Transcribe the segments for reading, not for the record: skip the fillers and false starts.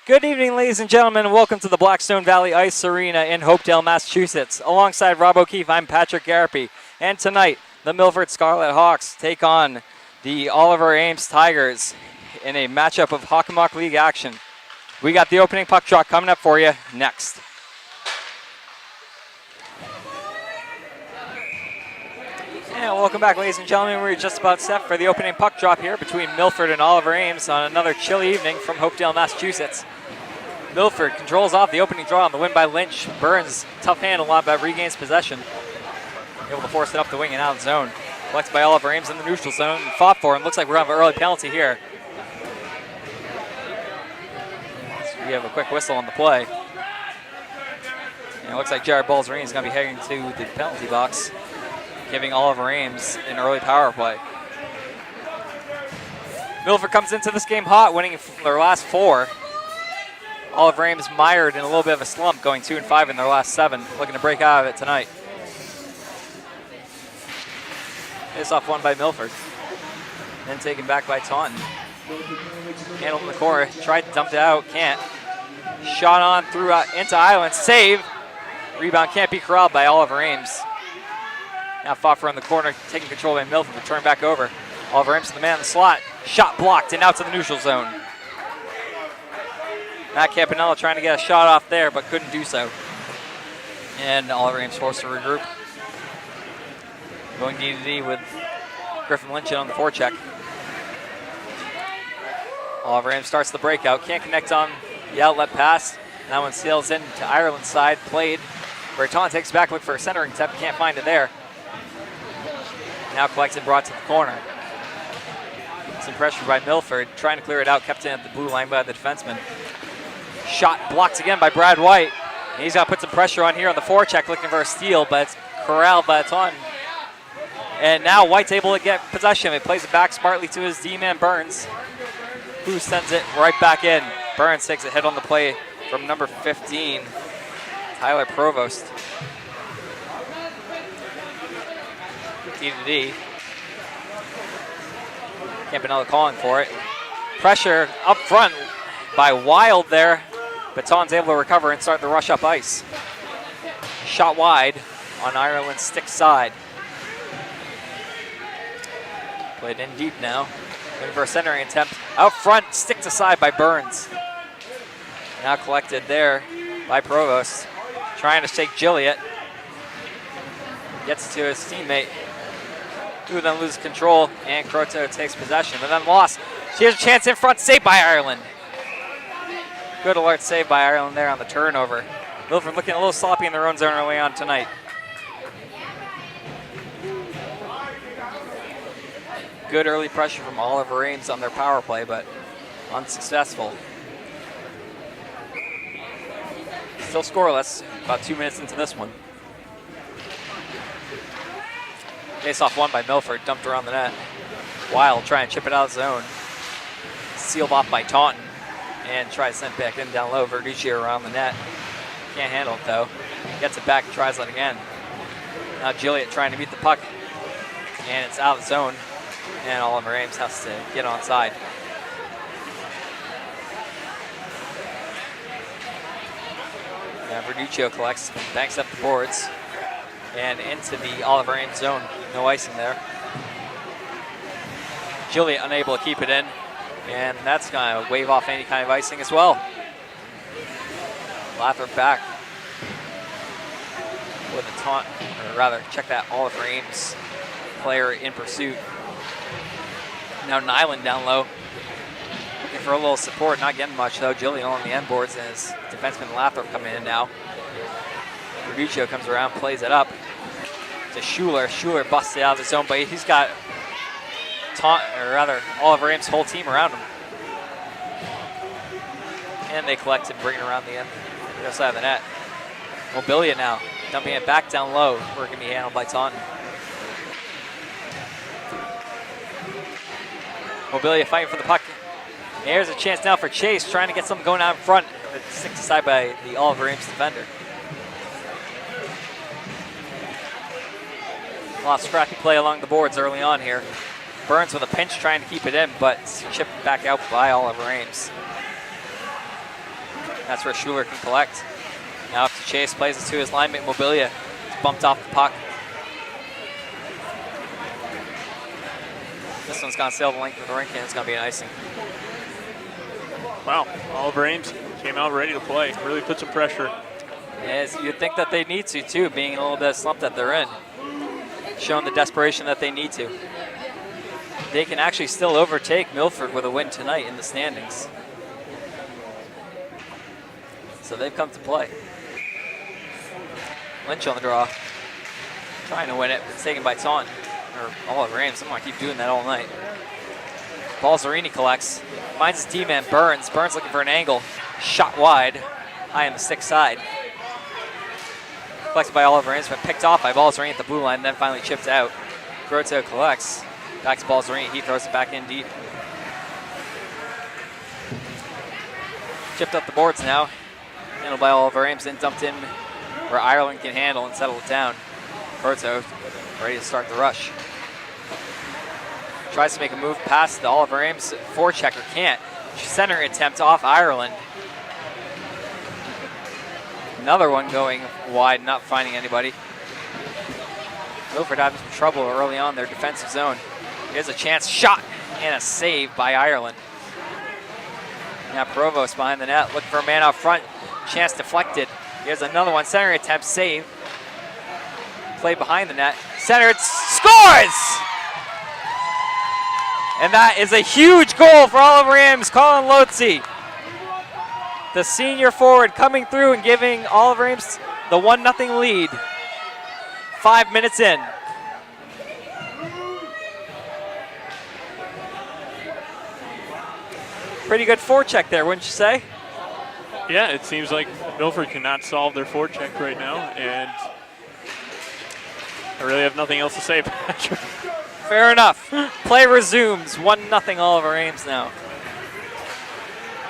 Good evening, ladies and gentlemen, and welcome to the Blackstone Valley Ice Arena in Hopedale, Massachusetts. Alongside Rob O'Keefe, I'm Patrick Garapi. And tonight, the Milford Scarlet Hawks take on the Oliver Ames Tigers in a matchup of Hockomock League action. We got the opening puck drop coming up for you next. And welcome back, ladies and gentlemen. We're just about set for the opening puck drop here between Milford and Oliver Ames on another chilly evening from Hopedale, Massachusetts. Milford controls off the opening draw on the win by Lynch. Burns, tough handle on, but regains possession. Able to force it up the wing and out of the zone. Collected by Oliver Ames in the neutral zone. Fought for him. Looks like we're going to have an early penalty here. So we have a quick whistle on the play. And it looks like Jared Balzarine is going to be heading to the penalty box, giving Oliver Ames an early power play. Milford comes into this game hot, winning their last 4. Oliver Ames mired in a little bit of a slump, going 2-5 in their last 7, looking to break out of it tonight. Face off won by Milford, then taken back by Taunton. Handled in the corner, tried to dump it out, can't. Shot on through into Island, save. Rebound can't be corralled by Oliver Ames. Now fought for in the corner, taking control by Milford, but turned back over. Oliver Ames to the man in the slot. Shot blocked and out to the neutral zone. Matt Campanella trying to get a shot off there, but couldn't do so. And Oliver Ames forced to regroup. Going D-to-D with Griffin Lynch on the forecheck. Oliver Ames starts the breakout. Can't connect on the outlet pass. That one sails in to Ireland's side. Played. Berton takes back look for a centering attempt. Can't find it there. Now collected, brought to the corner. Some pressure by Milford. Trying to clear it out. Kept in at the blue line by the defenseman. Shot blocked again by Brad White. And he's got to put some pressure on here on the forecheck, looking for a steal, but it's corralled by Taunton. And now White's able to get possession. He plays it back smartly to his D-man Burns, who sends it right back in. Burns takes a hit on the play from number 15, Tyler Provost. D-to-D. Campanella calling for it. Pressure up front by Wild there. Baton's able to recover and start the rush up ice. Shot wide on Ireland's stick side. Played in deep now. Looking for a centering attempt. Out front, stick to side by Burns. Now collected there by Provost. Trying to shake Gilliott. Gets to his teammate, who then loses control, and Croto takes possession, and then lost. She has a chance in front, saved by Ireland. Good alert save by Ireland there on the turnover. Milford looking a little sloppy in their own zone early on tonight. Good early pressure from Oliver Ames on their power play, but unsuccessful. Still scoreless, about 2 minutes into this one. Face-off won by Milford, dumped around the net. Wild trying to chip it out of the zone. Sealed off by Taunton. And tries to send it back in down low. Verducci around the net. Can't handle it though. Gets it back and tries it again. Now Gilliott trying to beat the puck. And it's out of the zone. And Oliver Ames has to get onside. Now Verducci collects and banks up the boards. And into the Oliver Ames zone. No icing there. Gilliott unable to keep it in. And that's going to wave off any kind of icing as well. Lathrop back with a taunt, or rather, check that Oliver Ames player in pursuit. Now Nyland down low, looking for a little support, not getting much though. Gillian on the end boards, and his defenseman Lathrop coming in now. Verduccio comes around, plays it up to Schuler. Schuler busts it out of the zone, but he's got Oliver Ames' whole team around him. And they collect and bring it around the other side of the net. Mobilia now, dumping it back down low, where it can be handled by Taunton. Mobilia fighting for the puck. Here's a chance now for Chase, trying to get something going out in front. But sticked aside by the Oliver Ames defender. A lot of scrappy play along the boards early on here. Burns with a pinch trying to keep it in, but chipped back out by Oliver Ames. That's where Schuler can collect. Now up to Chase, plays it to his linemate Mobilia. He's bumped off the puck. This one's gonna sail the length of the rink and it's gonna be an icing. Wow, Oliver Ames came out ready to play. Really put some pressure. Yes, you'd think that they need to too, being in a little bit of slump that they're in. Showing the desperation that they need to. They can actually still overtake Milford with a win tonight in the standings. So they've come to play. Lynch on the draw. Trying to win it, but it's taken by Taunton. Or Oliver Ames. I'm going to keep doing that all night. Balzerini collects. Finds his D-man, Burns. Burns looking for an angle. Shot wide. High on the stick side. Collected by Oliver Ames, but picked off by Balzerini at the blue line, then finally chipped out. Grotto collects. Back to Balzerini. He throws it back in deep. Chipped up the boards now. Handled by Oliver Ames, then dumped in where Ireland can handle and settle it down. Grotto ready to start the rush. Tries to make a move past the Oliver Ames forechecker, can't. Center attempt off Ireland. Another one going wide, not finding anybody. Milford having some trouble early on their defensive zone. Here's a chance, shot, and a save by Ireland. Now Provost behind the net, looking for a man out front. Chance deflected. Here's another one, center attempt, save. Play behind the net. Center scores! And that is a huge goal for Oliver Ames. Colin Lotze, the senior forward, coming through and giving Oliver Ames the 1-0 lead. 5 minutes in. Pretty good forecheck there, wouldn't you say? Yeah, it seems like Milford cannot solve their forecheck right now, and I really have nothing else to say, Patrick. Fair enough. Play resumes. 1-0 Oliver Ames now.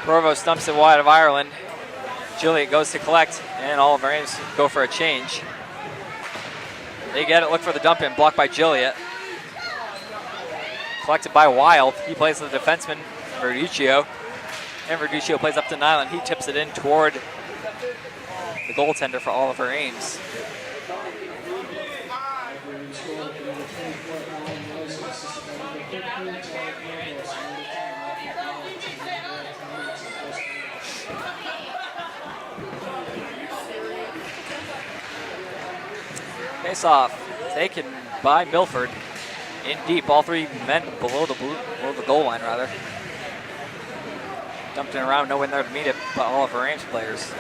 Provost dumps it wide of Ireland. Gilliott goes to collect, and Oliver Ames go for a change. They get it, look for the dump in, blocked by Gilliott. Collected by Wild. He plays the defenseman, Verduccio. And Verduccio plays up to Nyland. He tips it in toward the goaltender for Oliver Ames. Face off taken by Milford in deep. All three men below the goal line rather. Dumped it around, no one there to meet it, but Oliver Ames players.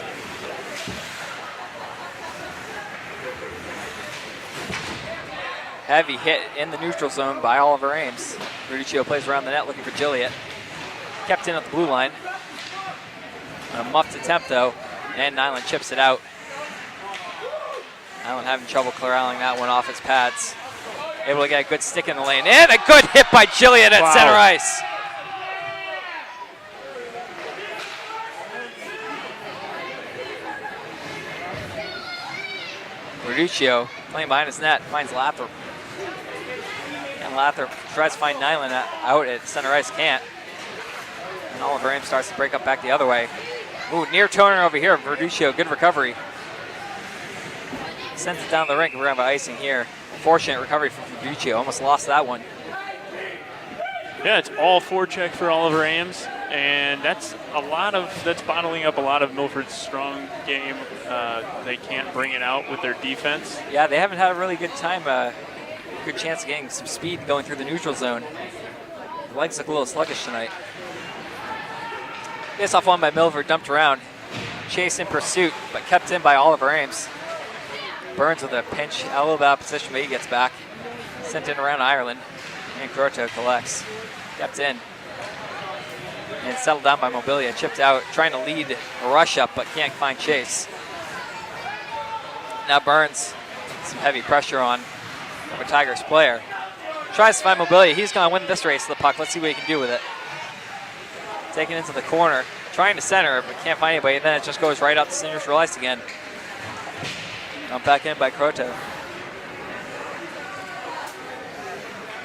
Heavy hit in the neutral zone by Oliver Ames. Verduccio plays around the net looking for Gilliott. Kept in at the blue line. A muffed attempt though, and Nyland chips it out. Nyland having trouble corralling that one off his pads. Able to get a good stick in the lane, and a good hit by Gilliott at center ice. Verduccio playing behind his net, finds Lathrop. And Lathrop tries to find Nyland out at center ice, can't. And Oliver Ames starts to break up back the other way. Ooh, near toner over here, Verduccio, good recovery. Sends it down the rink, we're gonna have icing here. Fortunate recovery from Verduccio, almost lost that one. Yeah, it's all forecheck for Oliver Ames, and that's bottling up a lot of Milford's strong game. They can't bring it out with their defense. Yeah, they haven't had a really good time, good chance of getting some speed going through the neutral zone. The legs look a little sluggish tonight. Face off one by Milford, dumped around. Chase in pursuit, but kept in by Oliver Ames. Burns with a pinch, a little bit out of position, but he gets back. Sent in around Ireland, and Grotto collects. Kept in. And settled down by Mobilia, chipped out, trying to lead a rush up, but can't find Chase. Now Burns, some heavy pressure on a Tigers player. Tries to find Mobilia, he's gonna win this race to the puck. Let's see what he can do with it. Taking it into the corner, trying to center, but can't find anybody, and then it just goes right out to neutral ice again. Dumped back in by Grotto.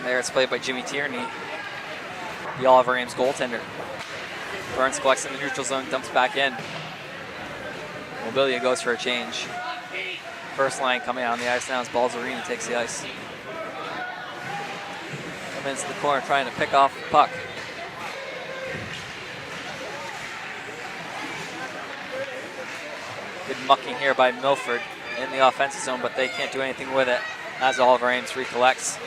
There it's played by Jimmy Tierney, the Oliver Ames goaltender. Burns collects in the neutral zone, dumps back in. Mobilia goes for a change. First line coming out on the ice now as Balzerini takes the ice. Comes into the corner trying to pick off the puck. Good mucking here by Milford in the offensive zone, but they can't do anything with it as Oliver Ames recollects.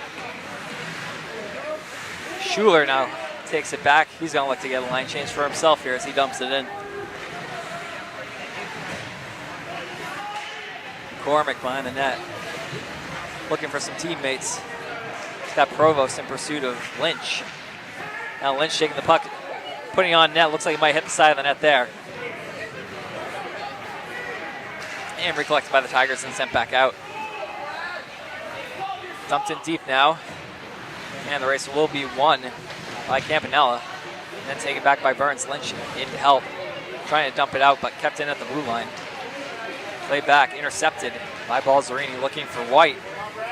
Schuler now takes it back. He's going to look to get a line change for himself here as he dumps it in. McCormick behind the net, looking for some teammates. He's got Provost in pursuit of Lynch. Now Lynch shaking the puck, putting it on net. Looks like he might hit the side of the net there. And recollected by the Tigers and sent back out. Dumped in deep now. And the race will be won by Campanella. And then taken back by Burns. Lynch in to help. Trying to dump it out, but kept in at the blue line. Played back, intercepted by Balzerini, looking for White.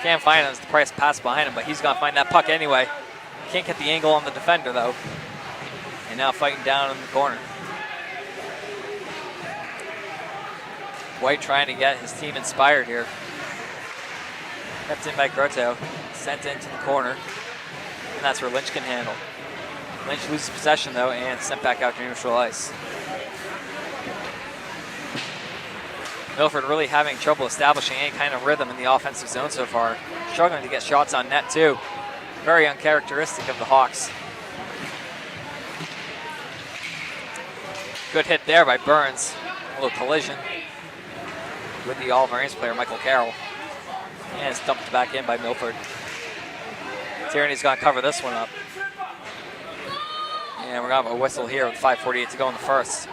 Can't find him as the Price pass behind him, but he's going to find that puck anyway. Can't get the angle on the defender, though. And now fighting down in the corner. White trying to get his team inspired here. Kept in by Grotto, sent into the corner, and that's where Lynch can handle. Lynch loses possession, though, and sent back out to neutral ice. Milford really having trouble establishing any kind of rhythm in the offensive zone so far. Struggling to get shots on net, too. Very uncharacteristic of the Hawks. Good hit there by Burns. A little collision with the Oliver Ames player, Michael Carroll. And it's dumped back in by Milford. Tierney's going to cover this one up. And we're going to have a whistle here with 5:48 to go in the first.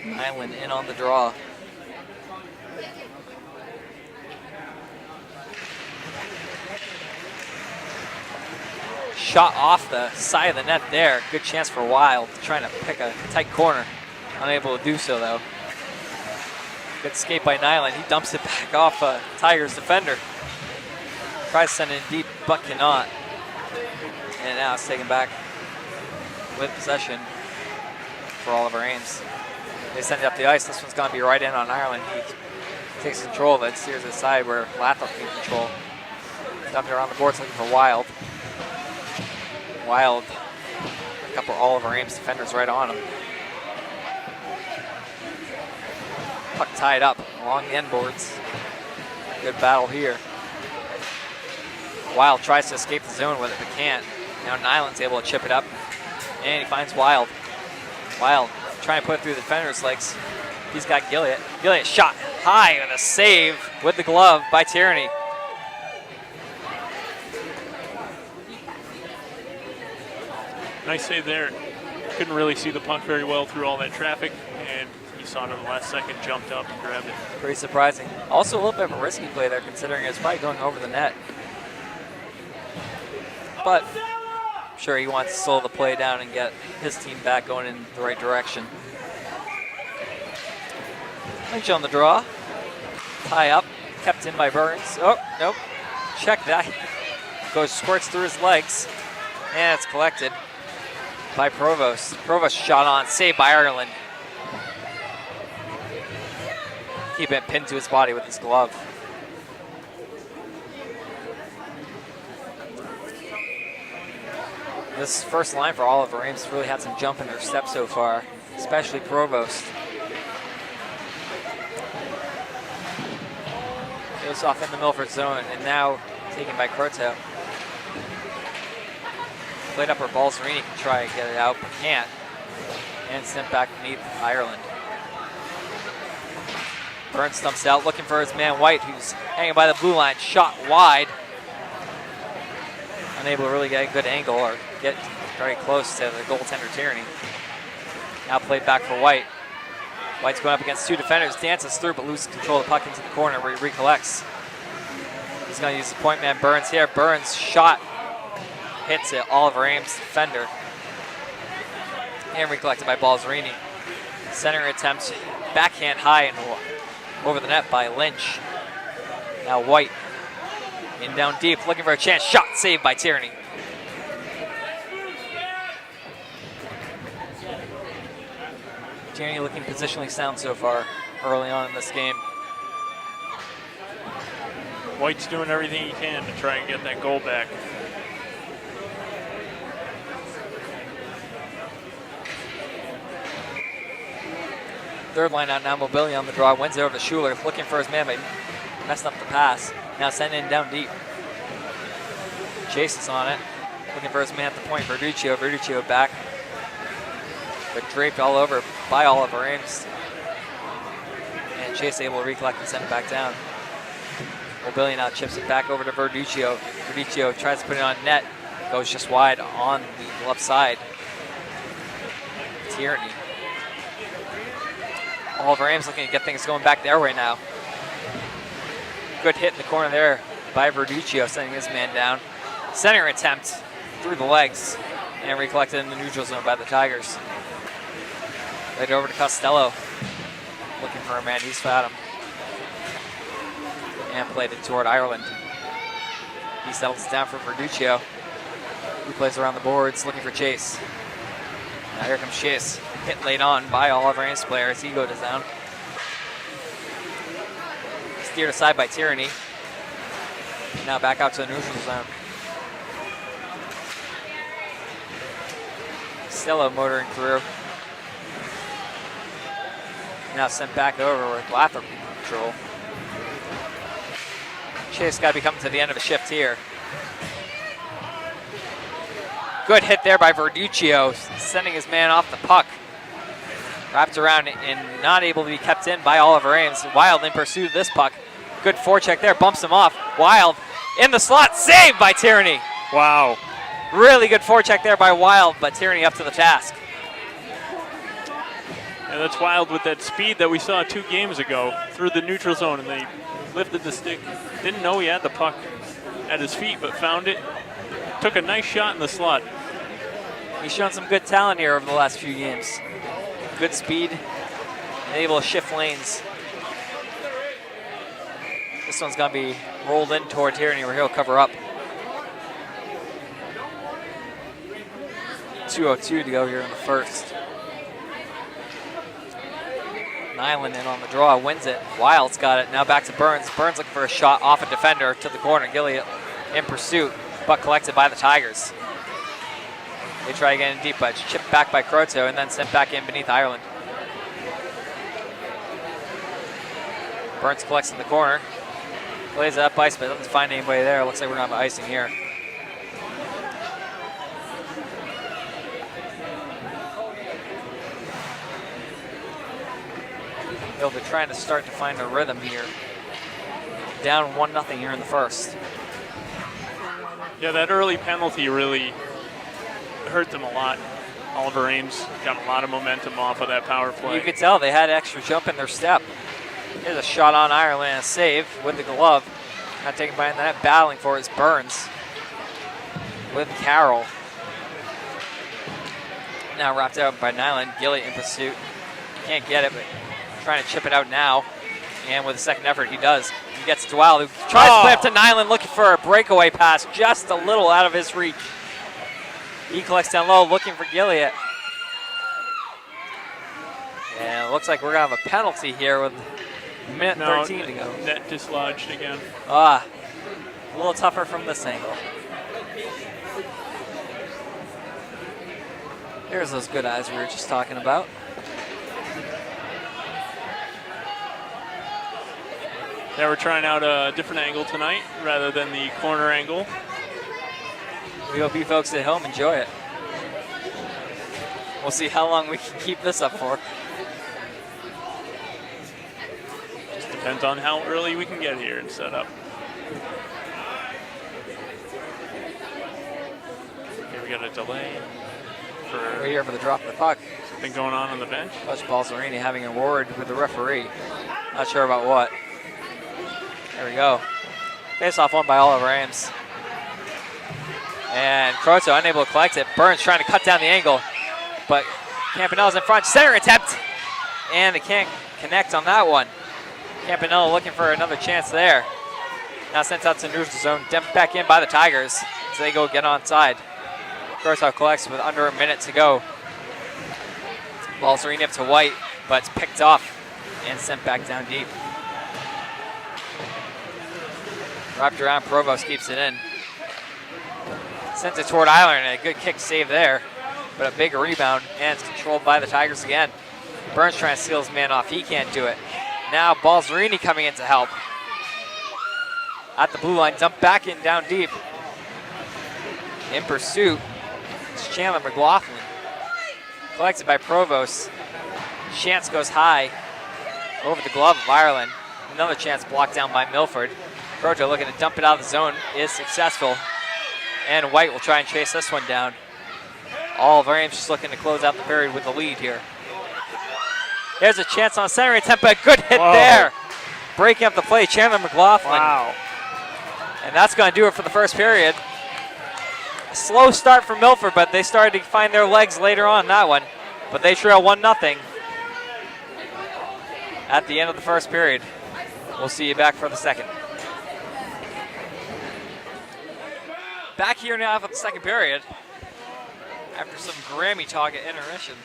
Nyland in on the draw. Shot off the side of the net there. Good chance for Wild, trying to pick a tight corner. Unable to do so, though. Good skate by Nyland. He dumps it back off Tigers defender. Tries to send it in deep, but cannot. And now it's taken back with possession for Oliver Ames. They send it up the ice. This one's going to be right in on Ireland. He takes control of it, steers it aside where Lathrop can control. Dumped it around the boards looking for Wild. Wild, a couple of Oliver Ames defenders right on him. Puck tied up along the end boards. Good battle here. Wild tries to escape the zone with it, but can't. Now Nyland's able to chip it up, and he finds Wild. Wild trying to put it through the defender's legs. He's got Gilliott. Gilliott shot high with a save with the glove by Tierney. Nice save there. Couldn't really see the puck very well through all that traffic, and he saw it in the last second, jumped up and grabbed it. Pretty surprising. Also a little bit of a risky play there, considering it's probably going over the net. But I'm sure he wants to slow the play down and get his team back going in the right direction. Lynch on the draw. Tie up, kept in by Burns. Oh, nope. Check that. Goes, squirts through his legs, and it's collected by Provost. Provost shot on, saved by Ireland. Keeping it pinned to his body with his glove. This first line for Oliver Ames really had some jump in their step so far, especially Provost. Goes off in the Milford zone, and now taken by Croteau. Played up where Balzerini can try and get it out, but can't. And sent back beneath Ireland. Burns stumps out, looking for his man White, who's hanging by the blue line. Shot wide. Unable to really get a good angle or get very close to the goaltender Tierney. Now played back for White. White's going up against two defenders, dances through, but loses control of the puck into the corner where he recollects. He's going to use the point man Burns here. Burns shot. Hits it, Oliver Ames defender. And recollected by Balzerini. Center attempt, backhand high and over the net by Lynch. Now White in down deep, looking for a chance. Shot saved by Tierney. Tierney looking positionally sound so far. early on in this game. White's doing everything he can to try and get that goal back. Third line out now, Mobility on the draw, wins it over to Schuler, looking for his man, but messed up the pass. Now sending it down deep. Chase is on it, looking for his man at the point, Verduccio back, but draped all over by Oliver Ames. And Chase able to recollect and send it back down. Mobility now chips it back over to Verduccio. Verduccio tries to put it on net, goes just wide on the left side. Tierney. Oliver Ames looking to get things going back their way now. Good hit in the corner there by Verduccio, sending his man down. Center attempt through the legs and recollected in the neutral zone by the Tigers. Laid over to Costello, looking for a man. He's found him. And played it toward Ireland. He settles down for Verduccio, who plays around the boards looking for Chase. Now here comes Chase. Hit late on by Oliver Ames player as he goes down. Steered aside by Tierney. Now back out to the neutral zone. Costello motoring through. Now sent back over with Lathrop in control. Chase got to be coming to the end of a shift here. Good hit there by Verduccio, sending his man off the puck. Wrapped around and not able to be kept in by Oliver Ames. Wild in pursuit of this puck. Good forecheck there, bumps him off. Wild in the slot, saved by Tierney. Wow. Really good forecheck there by Wild, but Tierney up to the task. And that's Wild with that speed that we saw 2 games ago through the neutral zone, and they lifted the stick. Didn't know he had the puck at his feet, but found it. Took a nice shot in the slot. He's shown some good talent here over the last few games. Good speed, and able to shift lanes. This one's gonna be rolled in toward Tierney where he'll cover up. 2:02 to go here in the first. Nyland in on the draw, wins it. Wild's got it, now back to Burns. Burns looking for a shot off a defender to the corner. Gilliott in pursuit, but collected by the Tigers. They try again in deep, but it's chipped back by Croto and then sent back in beneath Ireland. Burns collects in the corner. Plays it up ice, but doesn't find anybody there. Looks like we're going to have icing here. They'll be trying to start to find a rhythm here. Down 1-0 here in the first. Yeah, that early penalty really hurt them a lot. Oliver Ames got a lot of momentum off of that power play. You could tell they had extra jump in their step. Here's a shot on Ireland and a save with the glove. Not taken by the net, battling for it is Burns with Carroll. Now wrapped out by Nyland. Gilliott in pursuit. Can't get it, but trying to chip it out now. And with a second effort, he does. He gets to Wild, who tries to play up to Nyland, looking for a breakaway pass, just a little out of his reach. He collects down low, looking for Gilliott. And it looks like we're going to have a penalty here with a minute 13 to go. Net dislodged again. A little tougher from this angle. There's those good eyes we were just talking about. Yeah, we're trying out a different angle tonight rather than the corner angle. We hope you folks at home enjoy it. We'll see how long we can keep this up for. Just depends on how early we can get here and set up. Okay, we got a delay. We're here for the drop of the puck. Something going on the bench. Coach Balzerini having a word with the referee. Not sure about what. There we go. Face off won by Oliver Ames. And Croto unable to collect it. Burns trying to cut down the angle, but Campanella's in front. Center attempt, and they can't connect on that one. Campanella looking for another chance there. Now sent out to neutral zone, dumped back in by the Tigers as they go get onside. Croto collects with under a minute to go. Balzerini up to White, but it's picked off and sent back down deep. Wrapped around, Provost keeps it in. Sends it toward Ireland, and a good kick save there, but a big rebound, and it's controlled by the Tigers again. Burns trying to steal his man off. He can't do it. Now Balzerini coming in to help. At the blue line, dump back in down deep. In pursuit, it's Chandler McLaughlin. Collected by Provost. Chance goes high over the glove of Ireland. Another chance blocked down by Milford. Proto looking to dump it out of the zone is successful. And White will try and chase this one down. All of Ames just looking to close out the period with the lead here. There's a chance on center attempt, but a good hit there. Breaking up the play, Chandler McLaughlin. Wow. And that's going to do it for the first period. A slow start for Milford, but they started to find their legs later on in that one. But they trail 1-0 at the end of the first period. We'll see you back for the second. Back here now for the second period. After some Grammy talk at intermission.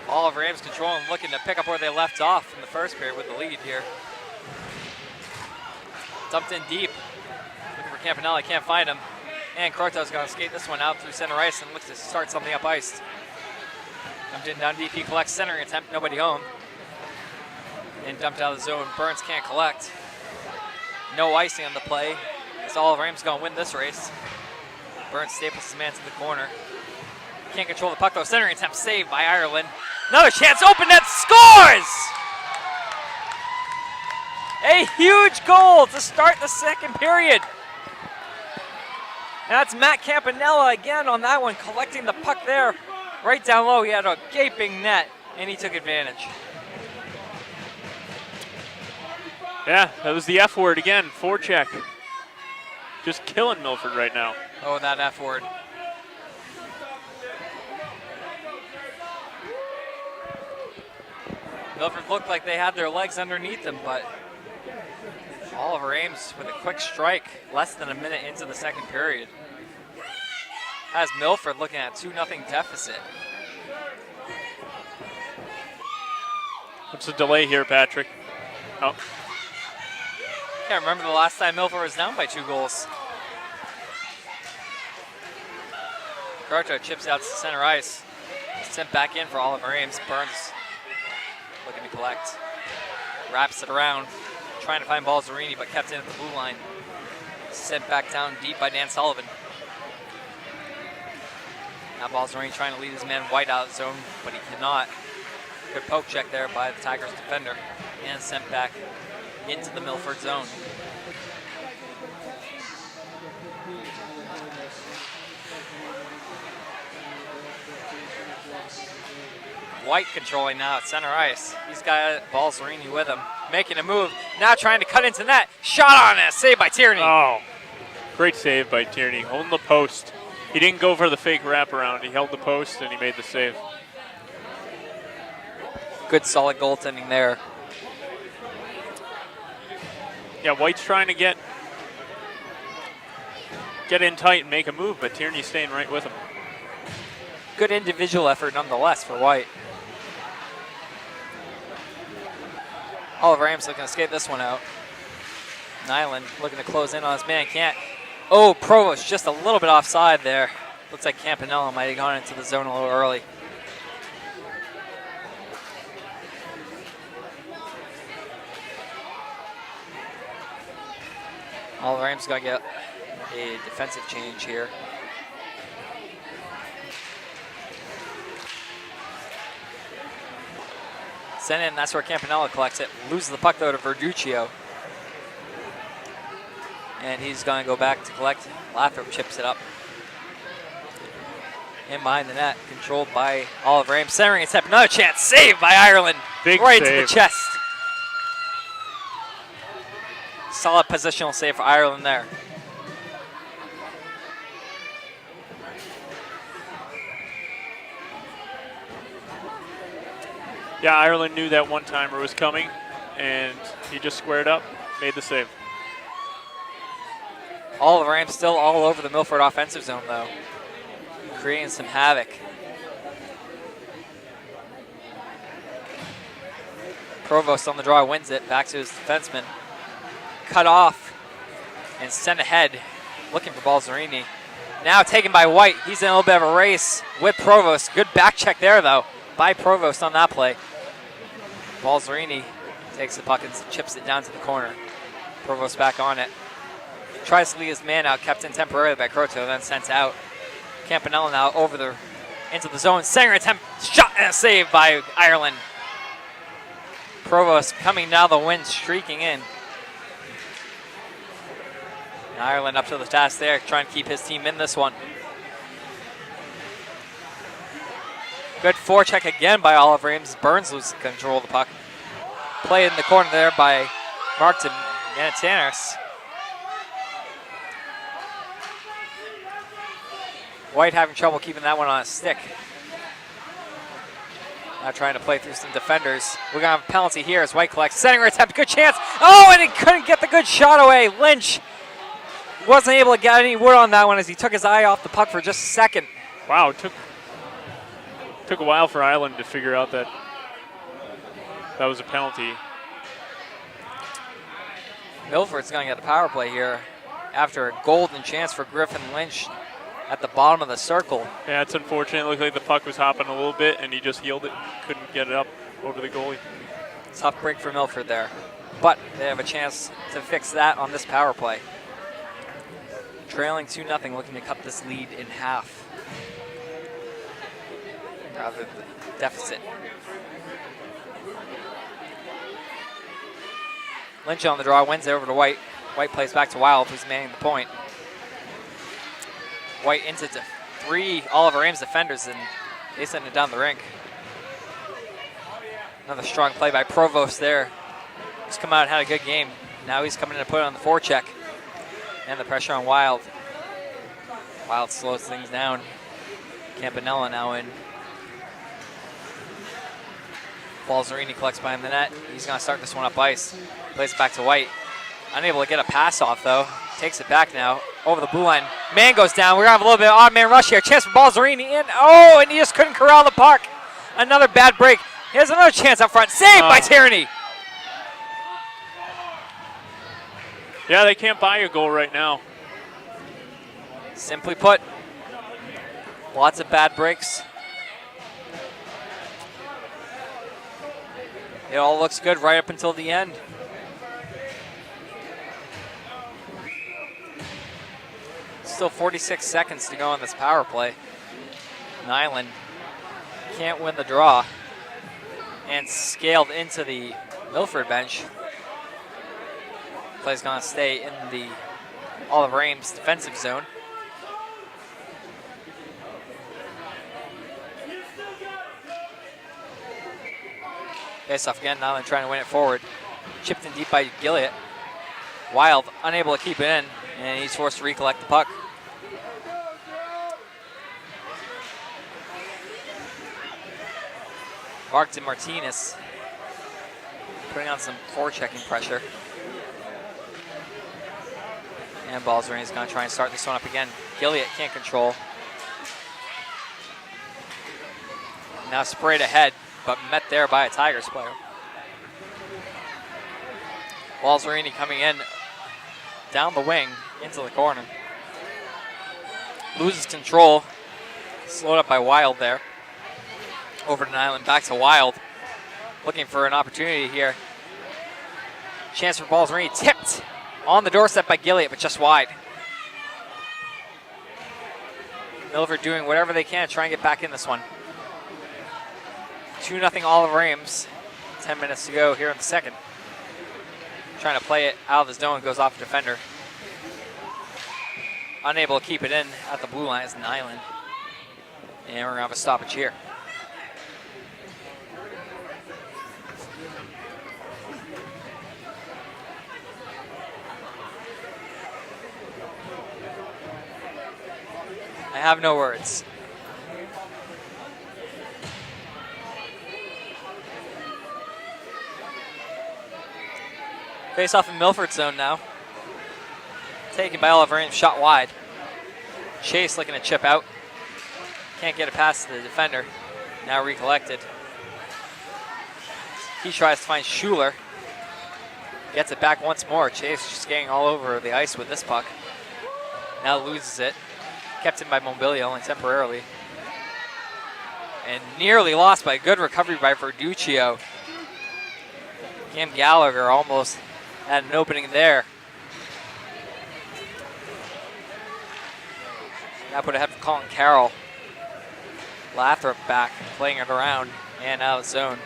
Oliver Ames controlling, looking to pick up where they left off in the first period with the lead here. Dumped in deep. Looking for Campanella, can't find him. And Croto's going to skate this one out through center ice and looks to start something up ice. Dumped in down deep, he collects centering attempt, nobody home. And dumped out of the zone, Burns can't collect. No icing on the play. As Oliver Ames going to win this race. Burns staples his man to the corner. Can't control the puck though, centering attempt saved by Ireland. Another chance, open net, scores! A huge goal to start the second period. And that's Matt Campanella again on that one, collecting the puck there. Right down low, he had a gaping net, and he took advantage. Yeah, that was the F word again, forecheck. Just killing Milford right now. Oh, that F word. Milford looked like they had their legs underneath them, but Oliver Ames with a quick strike, less than a minute into the second period. Has Milford looking at 2-0 deficit. What's the delay here, Patrick? Oh. Can't remember the last time Milford was down by 2 goals. Croto chips out to center ice. Sent back in for Oliver Ames. Burns looking to collect. Wraps it around. Trying to find Balzerini, but kept in at the blue line. Sent back down deep by Dan Sullivan. Now Balzerini trying to lead his man White out of the zone, but he cannot. Good poke check there by the Tigers defender. And sent back into the Milford zone. White controlling now at center ice. He's got Balzerini with him. Making a move. Now trying to cut into net. Shot on it. Saved by Tierney. Oh, great save by Tierney. Holding the post. He didn't go for the fake wraparound. He held the post and he made the save. Good solid goaltending there. Yeah, White's trying to get in tight and make a move, but Tierney's staying right with him. Good individual effort nonetheless for White. Oliver Ames looking to skate this one out. Nyland looking to close in on his man, can't. Oh, Provost just a little bit offside there. Looks like Campanella might have gone into the zone a little early. Oliver Ames got to get a defensive change here. Sent in, that's where Campanella collects it. Loses the puck though to Verduccio. And he's going to go back to collect. Lathrop chips it up. In behind the net, controlled by Oliver Ames. Centering attempt, another chance, saved by Ireland. Big right save. to the chest. Solid positional save for Ireland there. Yeah, Ireland knew that one-timer was coming, and he just squared up, made the save. Oliver Ames still all over the Milford offensive zone, though, creating some havoc. Provost on the draw wins it. Back to his defenseman. Cut off and sent ahead. Looking for Balzerini. Now taken by White. He's in a little bit of a race with Provost. Good back check there, though, by Provost on that play. Balzerini takes the puck and chips it down to the corner. Provost back on it. Tries to lead his man out, kept in temporarily by Croto, then sent out. Campanella now into the zone. Center attempt, shot and a save by Ireland. Provost coming down the wind, streaking in. And Ireland up to the task there, trying to keep his team in this one. Good forecheck again by Oliver Ames. Burns loses control of the puck. Play in the corner there by Markton and Tanneris. White having trouble keeping that one on a stick. Now trying to play through some defenders. We're going to have a penalty here as White collects. Center attempt, good chance. Oh, and he couldn't get the good shot away. Lynch wasn't able to get any wood on that one as he took his eye off the puck for just a second. Wow, it took a while for Ireland to figure out that was a penalty. Milford's going to get a power play here after a golden chance for Griffin Lynch at the bottom of the circle. Yeah, it's unfortunate. It looked like the puck was hopping a little bit, and he just heeled it. Couldn't get it up over the goalie. Tough break for Milford there. But they have a chance to fix that on this power play. Trailing 2-0, looking to cut this lead in half. Rather than the deficit. Lynch on the draw, wins it over to White. White plays back to Wild, who's manning the point. White into three Oliver Ames defenders, and they send it down the rink. Another strong play by Provost there. He's come out and had a good game. Now he's coming in to put it on the forecheck. And the pressure on Wild. Wild slows things down. Campanella now in. Balzerini collects behind the net. He's going to start this one up ice. Plays it back to White. Unable to get a pass off, though. Takes it back now. Over the blue line. Man goes down. We're going to have a little bit of odd man rush here. Chance for Balzerini in. Oh, and he just couldn't corral the puck. Another bad break. He has another chance up front. Saved by Tierney. Yeah, they can't buy a goal right now. Simply put, lots of bad breaks. It all looks good right up until the end. Still 46 seconds to go on this power play. Nyland can't win the draw and scaled into the Milford bench. Play's gonna stay in the Oliver Ames defensive zone. Face off again, Nyland trying to win it forward. Chipped in deep by Gilliott. Wild unable to keep it in, and he's forced to recollect the puck. Markton Martinez putting on some forechecking pressure. And Balzerini's going to try and start this one up again. Gilliott can't control. Now sprayed ahead, but met there by a Tigers player. Balzerini coming in down the wing into the corner. Loses control. Slowed up by Wild there. Over to Nyland, back to Wild. Looking for an opportunity here. Chance for Balzerini, tipped on the doorstep by Gilliott, but just wide. Milford doing whatever they can to try and get back in this one. 2-0 Oliver Ames. 10 minutes to go here in the second. Trying to play it out of the zone, goes off the defender. Unable to keep it in at the blue line is Nyland. And we're going to have a stoppage here. I have no words. Face off in Milford zone now. Taken by Oliver Ames, shot wide. Chase looking to chip out. Can't get it past the defender. Now recollected. He tries to find Schuler. Gets it back once more. Chase skating all over the ice with this puck. Now loses it. Kept in by Mobilio only temporarily. And nearly lost by a good recovery by Verduccio. Cam Gallagher almost had an opening there. Now put ahead for Colin Carroll. Lathrop back, playing it around and out of zone.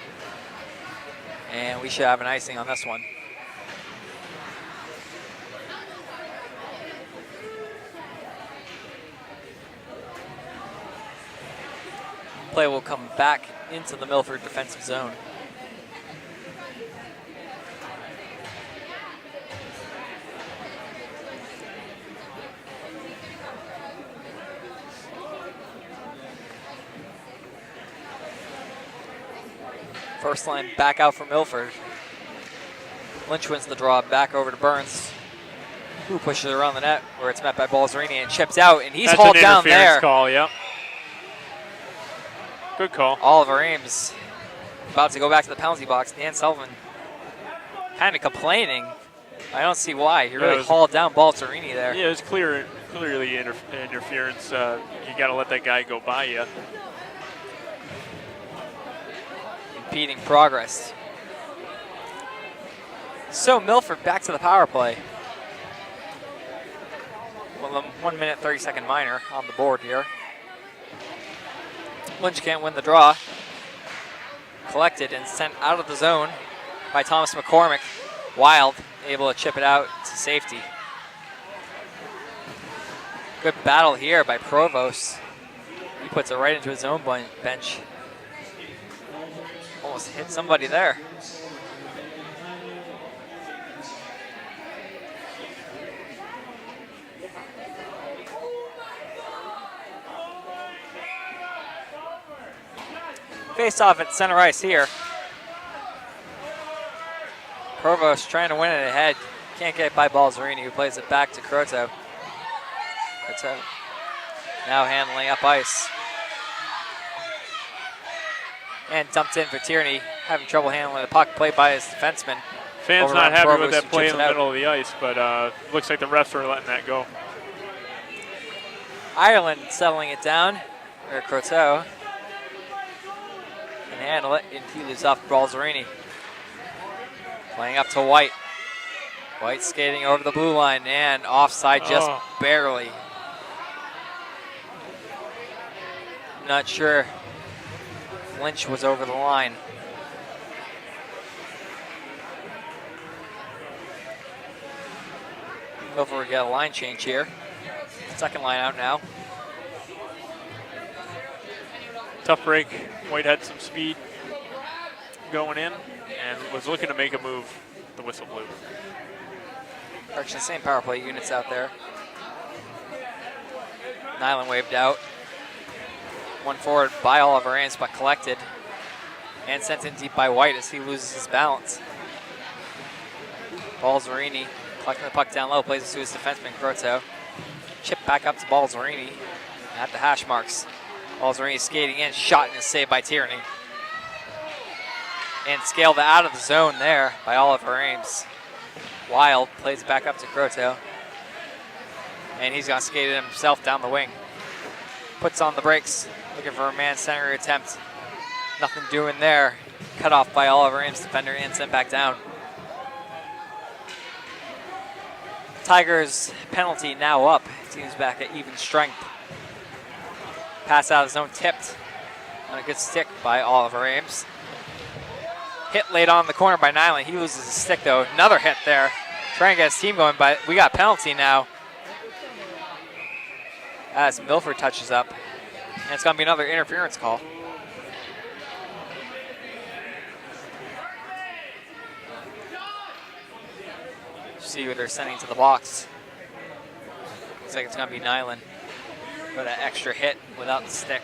And we should have an icing on this one. Play will come back into the Milford defensive zone. First line back out for Milford. Lynch wins the draw, back over to Burns, who pushes it around the net where it's met by Balzerini and chips out, and he's hauled down there. That's an interference call, yep. Good call. Oliver Ames about to go back to the penalty box. Dan Sullivan kind of complaining. I don't see why. He really hauled down Balzerini there. Yeah, it was clearly interference. You got to let that guy go by you. Impeding progress. So Milford back to the power play. Well, 1 minute, 30-second minor on the board here. Lynch can't win the draw. Collected and sent out of the zone by Thomas McCormick. Wild able to chip it out to safety. Good battle here by Provost. He puts it right into his own bench. Almost hit somebody there. Face off at center ice here. Provost trying to win it ahead. Can't get by Balzerini, who plays it back to Croteau. Croteau now handling up ice. And dumped in for Tierney, having trouble handling the puck, played by his defenseman. Fans not happy with that play in the middle of the ice, but looks like the refs are letting that go. Ireland settling it down, or Croteau. Can handle it, and he leaves off Balzerini. Playing up to White. White skating over the blue line and offside just barely. Not sure Lynch was over the line. Hopefully we get a line change here. Second line out now. Tough break. White had some speed going in and was looking to make a move. The whistle blew. Actually, same power play units out there. Nyland waved out. One forward by Oliver Ames, but collected and sent in deep by White as he loses his balance. Balzerini collecting the puck down low, plays it to his defenseman, Croteau. Chip back up to Balzerini at the hash marks. Balzerini skating in, shot and is saved by Tierney. And scaled out of the zone there by Oliver Ames. Wild plays it back up to Croteau. And he's got skated himself down the wing. Puts on the brakes, looking for a man-centered attempt. Nothing doing there. Cut off by Oliver Ames, defender, and sent back down. Tigers penalty now up. Team's back at even strength. Pass out of zone tipped on a good stick by Oliver Ames. Hit laid on the corner by Nyland. He loses his stick though. Another hit there. Trying to get his team going, but we got penalty now. As Milford touches up. And it's gonna be another interference call. See who they're sending to the box. Looks like it's gonna be Nyland for that extra hit without the stick.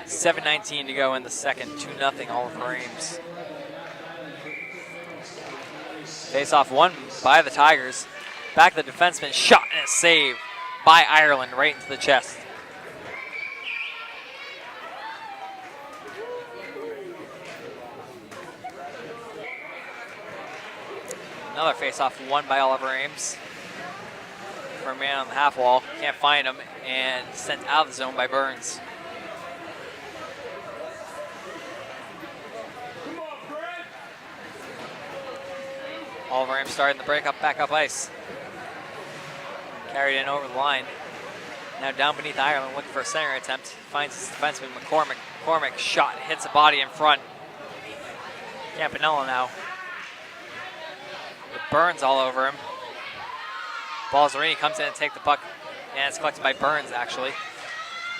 .7:19 to go in the second, 2-0 Oliver Ames. Face-off won by the Tigers. Back of the defenseman, shot and a save by Ireland right into the chest. Another face-off won by Oliver Ames. For a man on the half wall, can't find him, and sent out of the zone by Burns. Oliver Ames starting the breakup, back up ice. Carried in over the line. Now down beneath Ireland, looking for a center attempt. Finds his defenseman McCormick. McCormick shot, hits the body in front. Campanella now. With Burns all over him. Balzarini comes in and takes the puck. And it's collected by Burns, actually.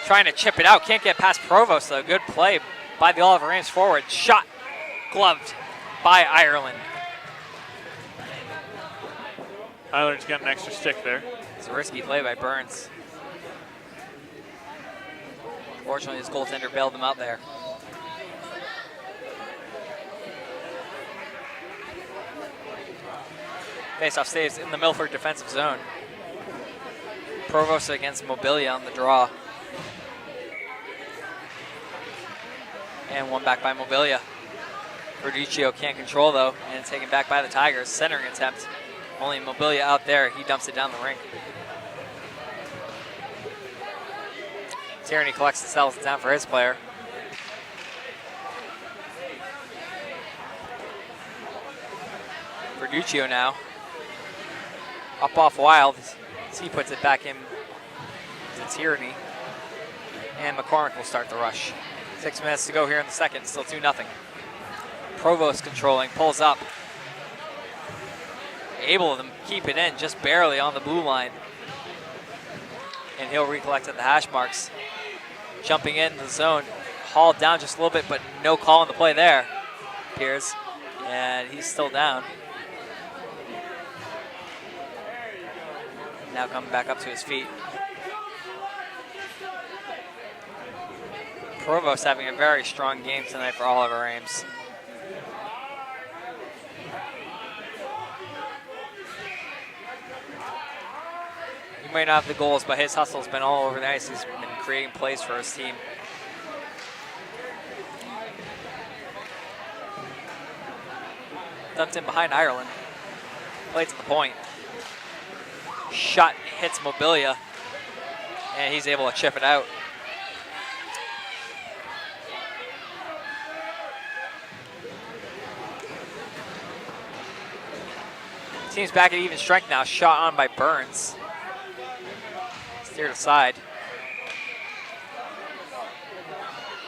Trying to chip it out. Can't get past Provost, though. Good play by the Oliver Ames forward. Shot, gloved by Ireland. Ireland's got an extra stick there. It's a risky play by Burns. Fortunately, his goaltender bailed him out there. Faceoff stays in the Milford defensive zone. Provost against Mobilia on the draw. And one back by Mobilia. Verduccio can't control though, and it's taken back by the Tigers. Centering attempt. Only Mobilia out there. He dumps it down the rink. Tierney collects and settles it down for his player. Verduccio now. Up off Wild. He puts it back in to Tierney. And McCormick will start the rush. 6 minutes to go here in the second. Still 2-0. Provost controlling. Pulls up. Able to keep it in just barely on the blue line. And he'll recollect at the hash marks. Jumping in the zone. Hauled down just a little bit, but no call on the play there. Appears. And he's still down. Now coming back up to his feet. Provost having a very strong game tonight for Oliver Ames. He might not have the goals, but his hustle's been all over the ice. He's been creating plays for his team. Dumped in behind Ireland. Played to the point. Shot hits Mobilia, and he's able to chip it out. Team's back at even strength now. Shot on by Burns. Steered aside.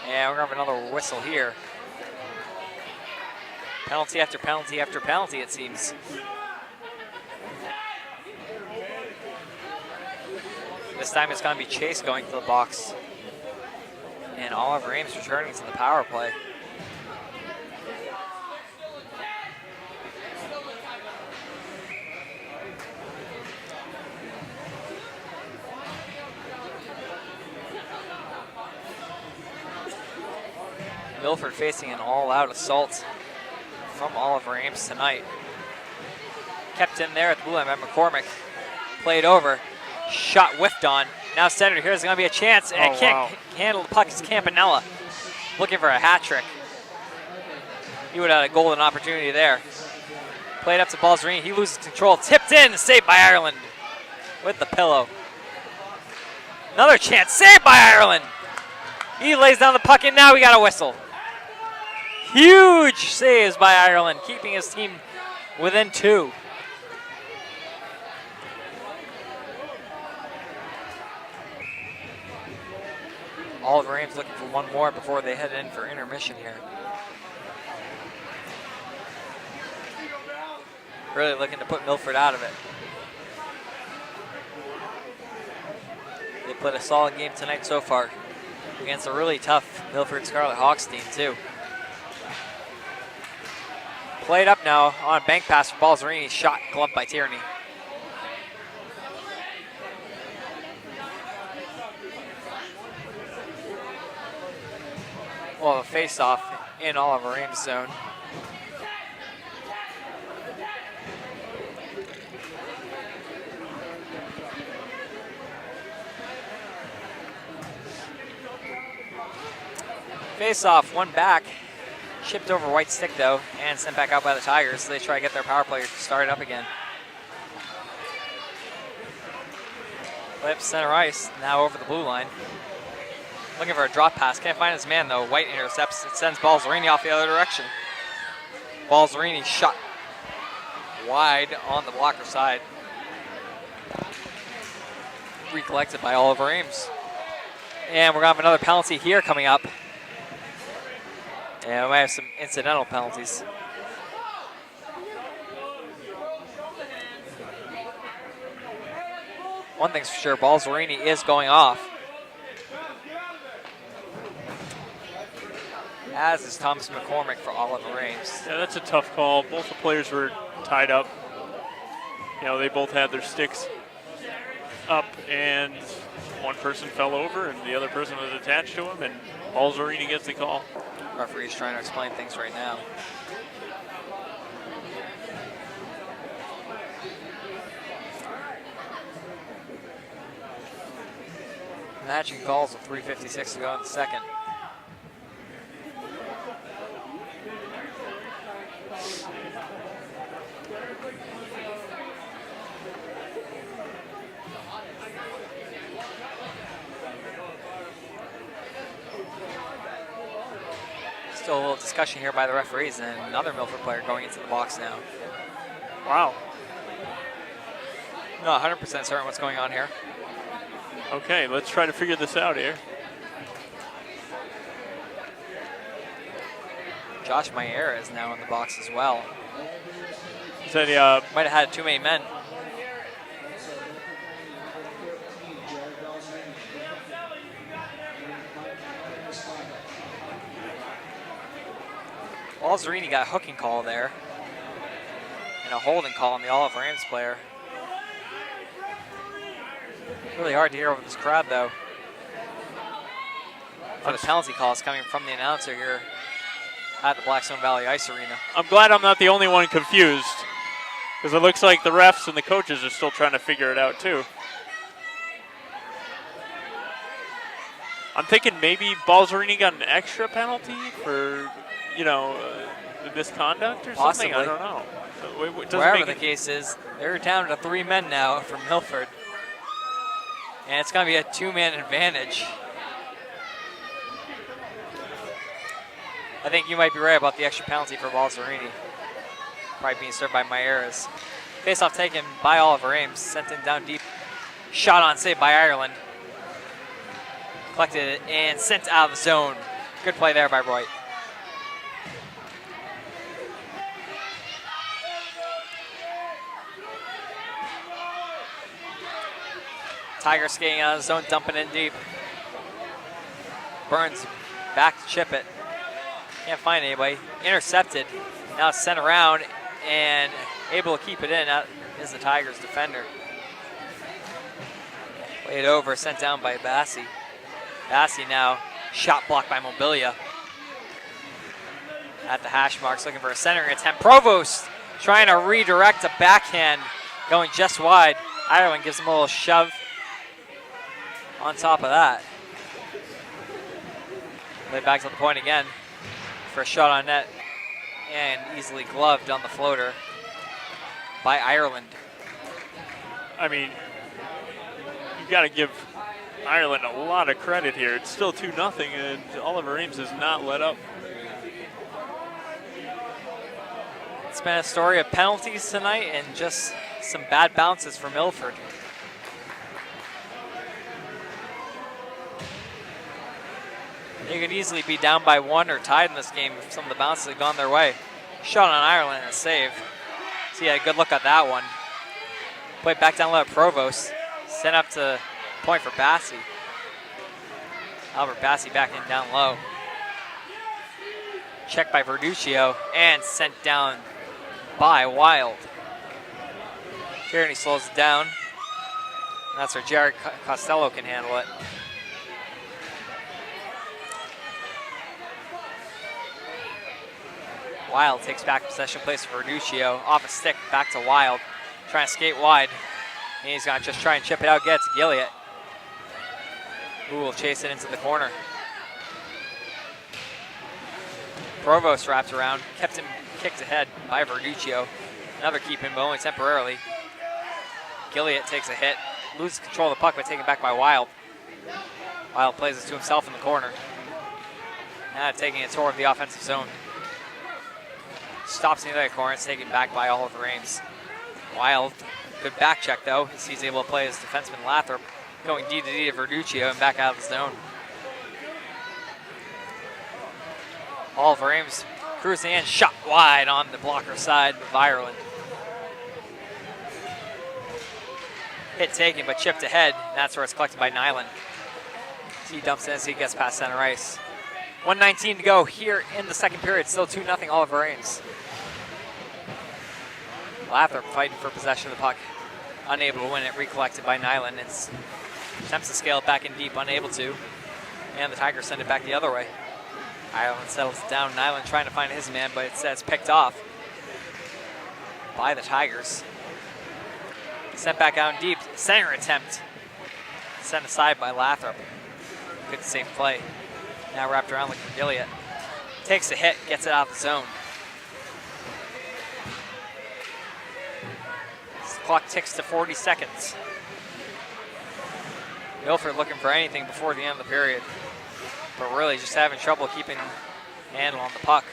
And we're going to have another whistle here. Penalty after penalty after penalty, it seems. This time it's going to be Chase going to the box. And Oliver Ames returning to the power play. Milford facing an all-out assault from Oliver Ames tonight. Kept in there at the blue line by McCormick. Played over. Shot whiffed on. Now centered. Here's going to be a chance. And can't handle the puck. It's Campanella looking for a hat trick. He would have had a golden opportunity there. Played up to Balzarini. He loses control. Tipped in. Saved by Ireland with the pillow. Another chance. Saved by Ireland. He lays down the puck, and now we got a whistle. Huge saves by Ireland, keeping his team within 2. Oliver Ames looking for one more before they head in for intermission here. Really looking to put Milford out of it. They played a solid game tonight so far against a really tough Milford Scarlet Hawks team too. Played up now on a bank pass for Balzarini. Shot gloved by Tierney. Well, a face-off in Oliver Ames' zone. Face off, one back. Chipped over White's stick though, and sent back out by the Tigers. So they try to get their power play started up again. Play up center ice, now over the blue line. Looking for a drop pass, can't find his man though. White intercepts, it sends Balzerini off the other direction. Balzerini shot wide on the blocker side. Recollected by Oliver Ames. And we're going to have another penalty here coming up. And we might have some incidental penalties. One thing's for sure, Balzerini is going off. As is Thomas McCormick for Oliver Ames. Yeah, that's a tough call. Both the players were tied up. You know, they both had their sticks up, and one person fell over, and the other person was attached to him, and Balzerini gets the call. Referee's trying to explain things right now. Matching calls with 3:56 to go in the second. Still a little discussion here by the referees, and another Milford player going into the box now. Wow. Not 100% certain what's going on here. Okay, let's try to figure this out here. Josh Mayer is now in the box as well. Is that Might have had too many men. Balzerini got a hooking call there. And a holding call on the Oliver Ames player. Really hard to hear over this crowd though. For the penalty calls coming from the announcer here at the Blackstone Valley Ice Arena. I'm glad I'm not the only one confused, because it looks like the refs and the coaches are still trying to figure it out too. I'm thinking maybe Balzerini got an extra penalty for, you know, misconduct or Possibly. something. I don't know. It doesn't Wherever make the case is, they're down to 3 men now from Milford. And it's going to be a 2-man advantage. I think you might be right about the extra penalty for Balzerini. Probably being served by Mayeras. Face-off taken by Oliver Ames, sent in down deep. Shot on, saved by Ireland. Collected it and sent out of the zone. Good play there by Roy. Tiger skating out of the zone, dumping in deep. Burns back to chip it. Can't find anybody. Intercepted. Now it's sent around and able to keep it in. That is the Tigers defender. Played over, sent down by Bassi. Bassi now shot blocked by Mobilia. At the hash marks, looking for a centering attempt. Provost trying to redirect a backhand, going just wide. Ireland gives him a little shove on top of that. Play back to the point again for a shot on net, and easily gloved on the floater by Ireland. I mean, you've got to give Ireland a lot of credit here. It's still 2-0, and Oliver Ames has not let up. It's been a story of penalties tonight and just some bad bounces for Milford. They could easily be down by 1 or tied in this game if some of the bounces had gone their way. Shot on Ireland and a save. So yeah, good look at that one. Played back down low at Provost. Sent up to point for Bassi. Albert Bassi back in down low. Checked by Verduccio and sent down by Wild. Tierney slows it down. And that's where Jared Costello can handle it. Wild takes back possession, plays for Verduccio. Off a stick, back to Wild. Trying to skate wide. And he's going to just try and chip it out, gets Gilliott, who will chase it into the corner. Provost wrapped around, kept him kicked ahead by Verduccio. Another keep in, but only temporarily. Gilliott takes a hit, loses control of the puck, but taken back by Wild. Wild plays it to himself in the corner. Now taking a tour of the offensive zone. Stops in the other corner, it's taken back by Oliver Ames. Wild, good back check though, as he's able to play his defenseman Lathrop, going D to Verduccio and back out of the zone. Oliver Ames cruising in, shot wide on the blocker side of Ireland. Hit taken, but chipped ahead, and that's where it's collected by Nyland. He dumps in as he gets past center ice. 1:19 to go here in the second period, still 2-0 Oliver Ames. Lathrop fighting for possession of the puck, unable to win it, recollected by Nyland. It's attempts to scale it back in deep, unable to, and the Tigers send it back the other way. Ireland settles it down, Nyland trying to find his man, but it's picked off by the Tigers. Sent back out in deep, center attempt. Sent aside by Lathrop. Good safe play. Now wrapped around looking for Gilliott. Takes a hit, gets it out of the zone. The clock ticks to 40 seconds. Milford looking for anything before the end of the period, but really just having trouble keeping a handle on the puck.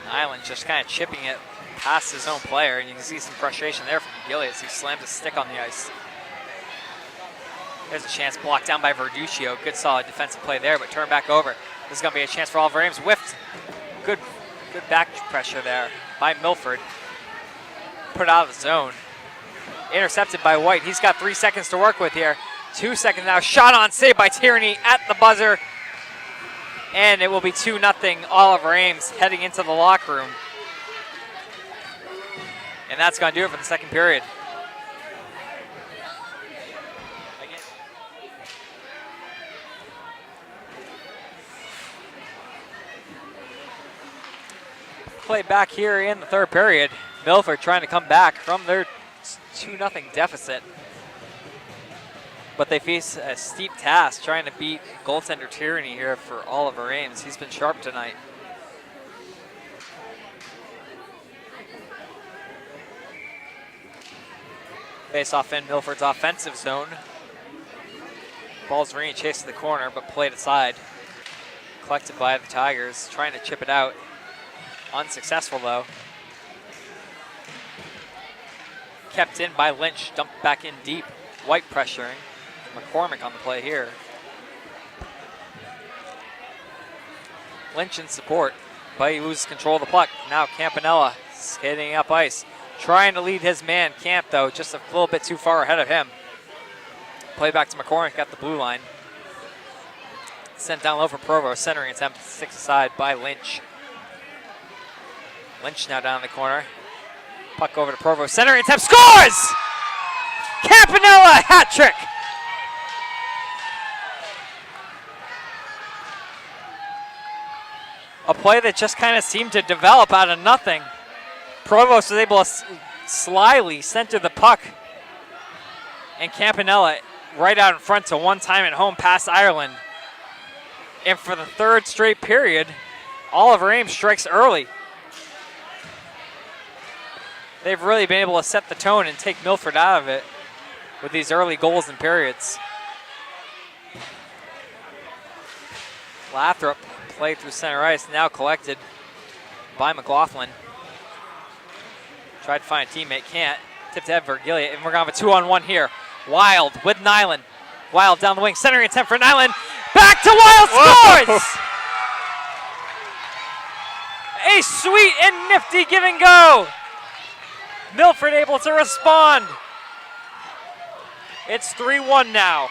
Nyland just kind of chipping it past his own player, and you can see some frustration there from Gilliott as he slams his stick on the ice. There's a chance blocked down by Verduccio. Good solid defensive play there, but turned back over. This is going to be a chance for Oliver Ames. Whiffed. Good back pressure there by Milford. Put out of the zone. Intercepted by White. He's got 3 seconds to work with here. 2 seconds now. Shot on, saved by Tierney at the buzzer. And it will be 2-0 Oliver Ames heading into the locker room. And that's going to do it for the second period. Play back here in the third period. Milford trying to come back from their 2-0 deficit. But they face a steep task trying to beat goaltender Tierney here for Oliver Ames. He's been sharp tonight. Face off in Milford's offensive zone. Ball's ringing, chased to the corner, but played aside. Collected by the Tigers, trying to chip it out. Unsuccessful though. Kept in by Lynch, dumped back in deep. White pressuring. McCormick on the play here. Lynch in support, but he loses control of the puck. Now Campanella skating up ice. Trying to lead his man. Camp, though, just a little bit too far ahead of him. Play back to McCormick at the blue line. Sent down low for Provo. Centering attempt, six aside by Lynch. Lynch now down in the corner. Puck over to Provo. Centering attempt, scores! Campanella, hat trick! A play that just kind of seemed to develop out of nothing. Provost was able to slyly center the puck. And Campanella right out in front to one time at home past Ireland. And for the third straight period, Oliver Ames strikes early. They've really been able to set the tone and take Milford out of it with these early goals and periods. Lathrop played through center ice, now collected by McLaughlin. Tried to find a teammate, can't. Tipped to Vergilliot, and we're going to have a 2-on-1 here. Wild with Nyland. Wild down the wing, centering attempt for Nyland. Back to Wild, scores! A sweet and nifty give and go. Milford able to respond. It's 3-1 now.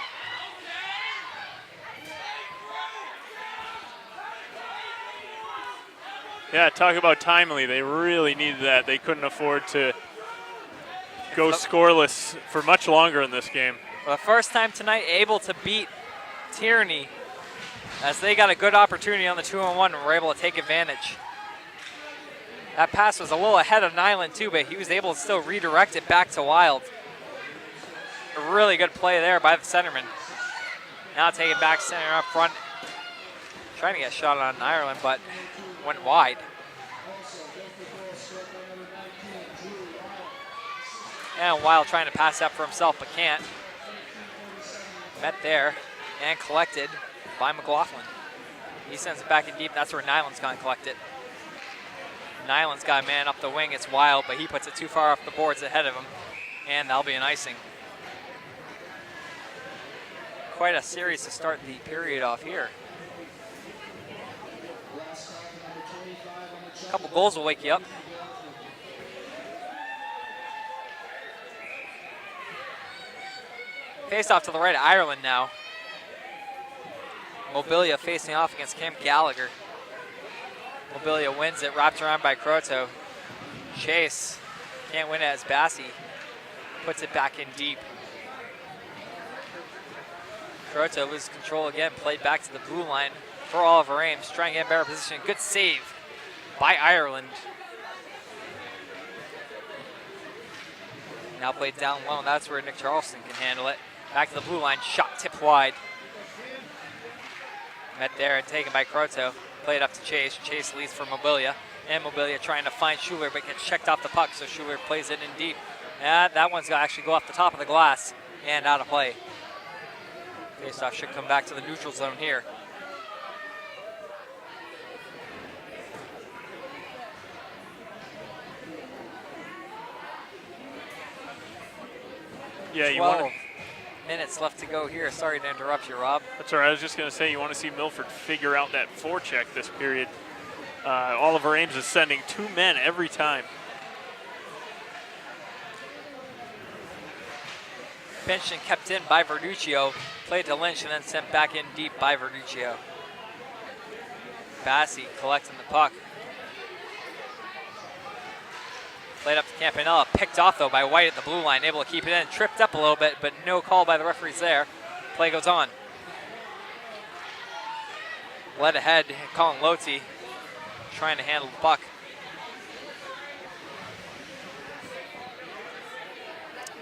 Yeah, talk about timely. They really needed that. They couldn't afford to go scoreless for much longer in this game. Well, the first time tonight able to beat Tierney as they got a good opportunity on the 2-on-1 and were able to take advantage. That pass was a little ahead of Nyland too, but he was able to still redirect it back to Wild. A really good play there by the centerman. Now taking back center up front. Trying to get a shot on Ireland, but went wide. And Wild trying to pass up for himself, but can't. Met there and collected by McLaughlin. He sends it back in deep. That's where Nyland's going to collect it. Nyland's got a man up the wing. It's Wild, but he puts it too far off the boards ahead of him, and that'll be an icing. Quite a series to start the period off here. A couple goals will wake you up. Face off to the right of Ireland now. Mobilia facing off against Cam Gallagher. Mobilia wins it, wrapped around by Croto. Chase can't win it as Bassi puts it back in deep. Croto loses control again, played back to the blue line for Oliver Ames, trying to get in better position. Good save by Ireland. Now played down low, and that's where Nick Charleston can handle it. Back to the blue line, shot tipped wide. Met there and taken by Croto. Played up to Chase. Chase leads for Mobilia. And Mobilia trying to find Schuler, but gets checked off the puck, so Schuler plays it in deep. And that one's going to actually go off the top of the glass and out of play. Faceoff should come back to the neutral zone here. Yeah, you 12 want minutes left to go here. Sorry to interrupt you, Rob. That's all right. I was just going to say, you want to see Milford figure out that forecheck this period. Oliver Ames is sending 2 men every time. Pinched and kept in by Verduccio. Played to Lynch and then sent back in deep by Verduccio. Bassi collecting the puck. Played up to Campanella. Picked off, though, by White at the blue line. Able to keep it in. Tripped up a little bit, but no call by the referees there. Play goes on. Led ahead, Colin Lote trying to handle the puck.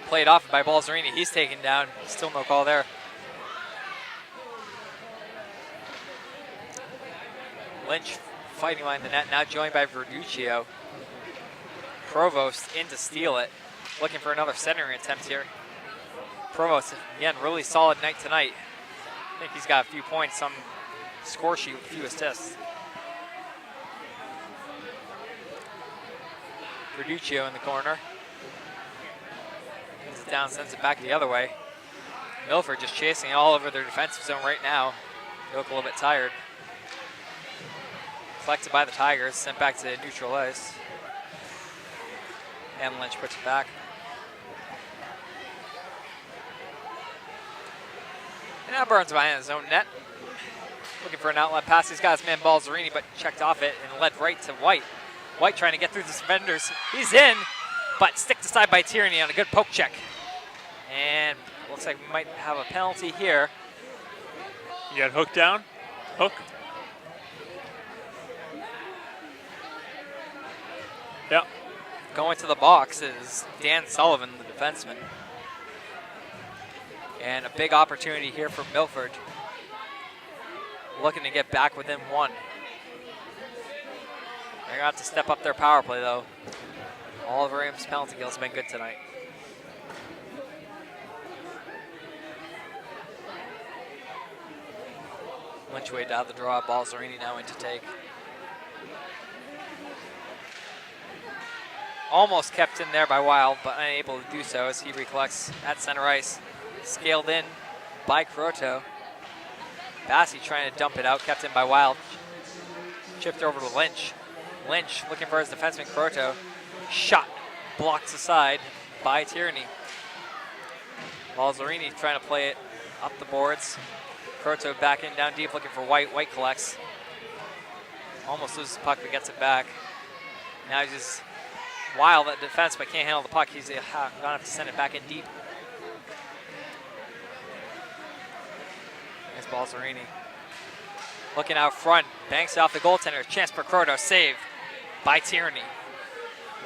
Played off by Balzerini. He's taken down. Still no call there. Lynch fighting behind the net, now joined by Verduccio. Provost in to steal it. Looking for another centering attempt here. Provost, again, really solid night tonight. I think he's got a few points on the score sheet with a few assists. Verduccio in the corner. Brings it down, sends it back the other way. Milford just chasing it all over their defensive zone right now. They look a little bit tired. Collected by the Tigers, sent back to neutral ice. And Lynch puts it back. And now Burns behind his own net. Looking for an outlet pass. He's got his man Balzerini, but checked off it and led right to White. White trying to get through the defenders. He's in, but sticked aside by Tierney on a good poke check. And looks like we might have a penalty here. You got Hook down? Hook? Yeah. Going to the box is Dan Sullivan, the defenseman. And a big opportunity here for Milford. Looking to get back within one. They're going to have to step up their power play, though. Oliver Ames' penalty kill has been good tonight. Lynch way down the draw. Balzerini now in to take. Almost kept in there by Wild, but unable to do so as he recollects at center ice. Scaled in by Croto. Bassi trying to dump it out, kept in by Wild. Chipped over to Lynch. Lynch looking for his defenseman, Croto. Shot blocked aside by Tierney. Balzerini trying to play it up the boards. Croto back in, down deep, looking for White. White collects. Almost loses the puck, but gets it back. Now he's just Wild at defense, but can't handle the puck. He's going to have to send it back in deep. There's Balzerini. Looking out front, banks off the goaltender. Chance for Croto, save by Tierney.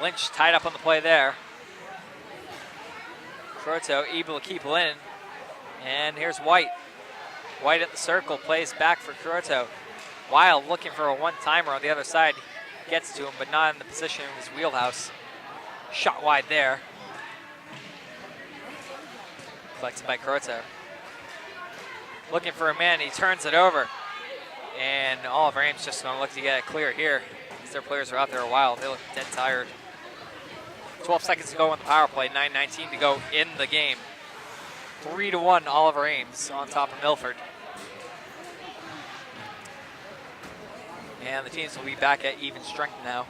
Lynch tied up on the play there. Croteau able to keep Lynn. And here's White. White at the circle, plays back for Croteau. Wild looking for a one-timer on the other side. Gets to him, but not in the position in his wheelhouse. Shot wide there. Collected by Croteau. Looking for a man, he turns it over. And Oliver Ames just gonna look to get it clear here. Their players are out there a while. They look dead tired. 12 seconds to go on the power play, 9:19 to go in the game. 3-1 Oliver Ames on top of Milford. And the teams will be back at even strength now.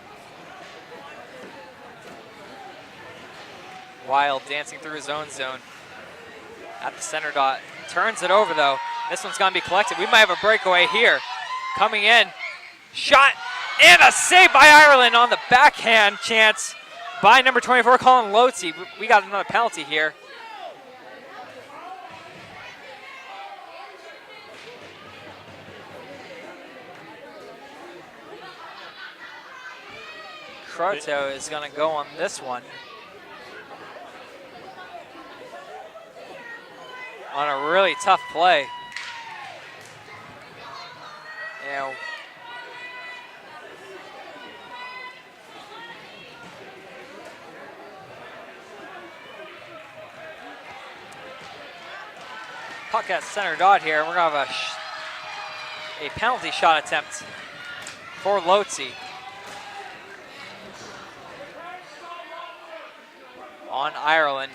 Wild dancing through his own zone. At the center dot. Turns it over though. This one's gonna be collected. We might have a breakaway here. Coming in. Shot and a save by Ireland on the backhand chance by number 24, Colin Lotzi. We got another penalty here. Croteau is going to go on this one. On a really tough play. Yeah. Puck at center dot here. We're going to have a penalty shot attempt for Lotzi. On Ireland.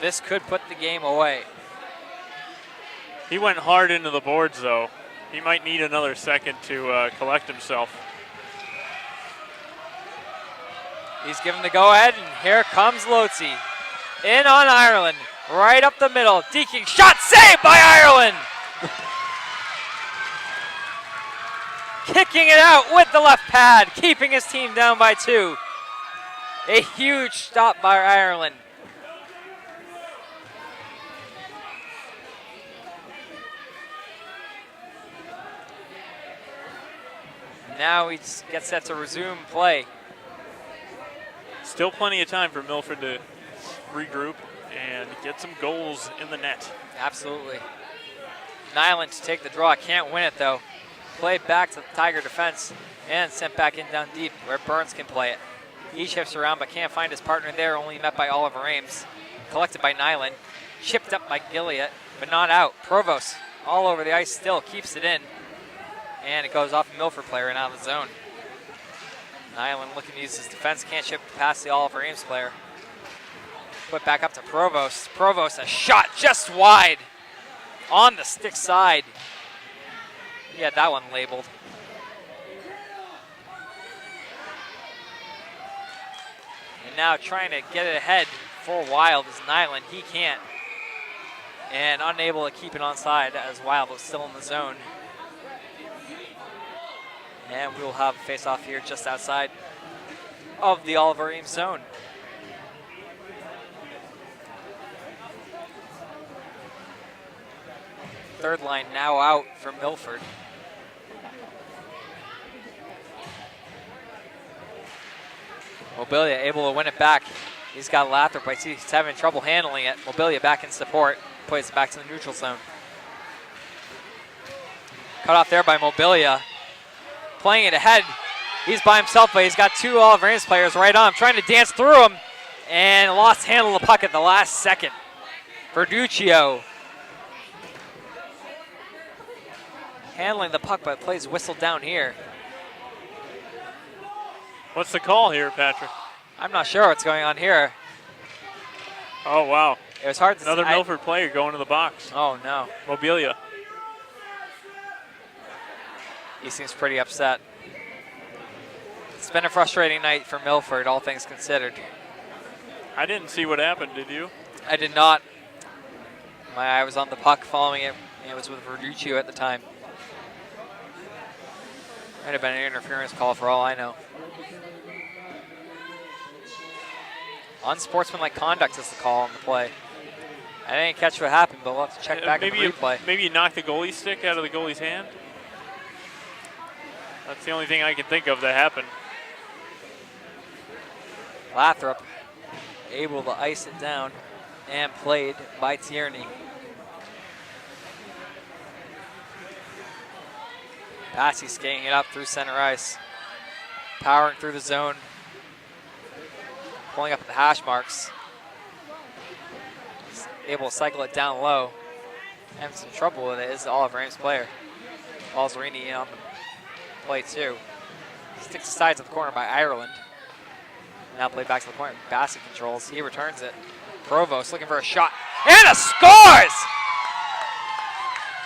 This could put the game away. He went hard into the boards, though. He might need another second to collect himself. He's given the go-ahead, and here comes Lotzi. In on Ireland, right up the middle. Deaking shot, saved by Ireland! Kicking it out with the left pad, keeping his team down by 2. A huge stop by Ireland. Now he gets set to resume play. Still plenty of time for Milford to regroup and get some goals in the net. Absolutely. Nyland to take the draw, can't win it though. Played back to the Tiger defense and sent back in down deep where Burns can play it. He shifts around but can't find his partner there, only met by Oliver Ames. Collected by Nyland, chipped up by Gilliott, but not out. Provost all over the ice still, keeps it in. And it goes off a Milford player and out of the zone. Nyland looking to use his defense, can't chip past the Oliver Ames player. Put back up to Provost. Provost, a shot just wide on the stick side. He had that one labeled. And now trying to get it ahead for Wild is Nyland. He can't. And unable to keep it onside as Wild was still in the zone. And we will have a face-off here just outside of the Oliver Ames zone. Third line now out for Milford. Mobilia able to win it back. He's got Lathrop, but he's having trouble handling it. Mobilia back in support, plays it back to the neutral zone. Cut off there by Mobilia. Playing it ahead. He's by himself, but he's got 2 Oliver Ames players right on him, trying to dance through him, and lost handle of the puck at the last second. Verduccio handling the puck, but plays whistled down here. What's the call here, Patrick? I'm not sure what's going on here. Oh, wow. It was hard to see. Another Milford player going to the box. Oh, no. Mobilia. He seems pretty upset. It's been a frustrating night for Milford, all things considered. I didn't see what happened, did you? I did not. My eye was on the puck following it. It was with Verduccio at the time. Might have been an interference call for all I know. Unsportsmanlike conduct is the call on the play. I didn't catch what happened, but we'll have to check back in the replay. Maybe you knocked the goalie stick out of the goalie's hand? That's the only thing I can think of that happened. Lathrop able to ice it down. and played by Tierney. Passy skating it up through center ice. Powering through the zone. Pulling up at the hash marks. He's able to cycle it down low. Having some trouble with it is the Oliver Ames player. Balzerini on the play too. Sticks the sides of the corner by Ireland. Now played back to the point. Bassett controls. He returns it. Provost looking for a shot. And a scores!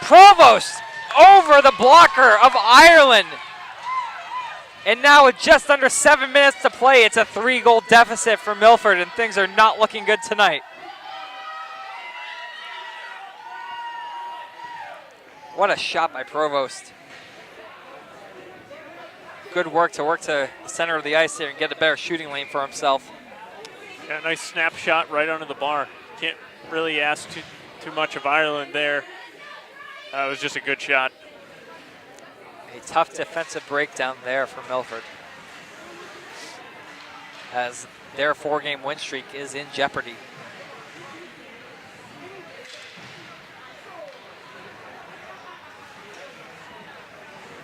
Provost over the blocker of Ireland. And now with just under 7 minutes to play, it's a 3-goal deficit for Milford, and things are not looking good tonight. What a shot by Provost. Good work to the center of the ice there and get a better shooting lane for himself. Yeah, nice snapshot right under the bar. Can't really ask too much of Ireland there. It was just a good shot. A tough defensive breakdown there for Milford, as their 4-game win streak is in jeopardy.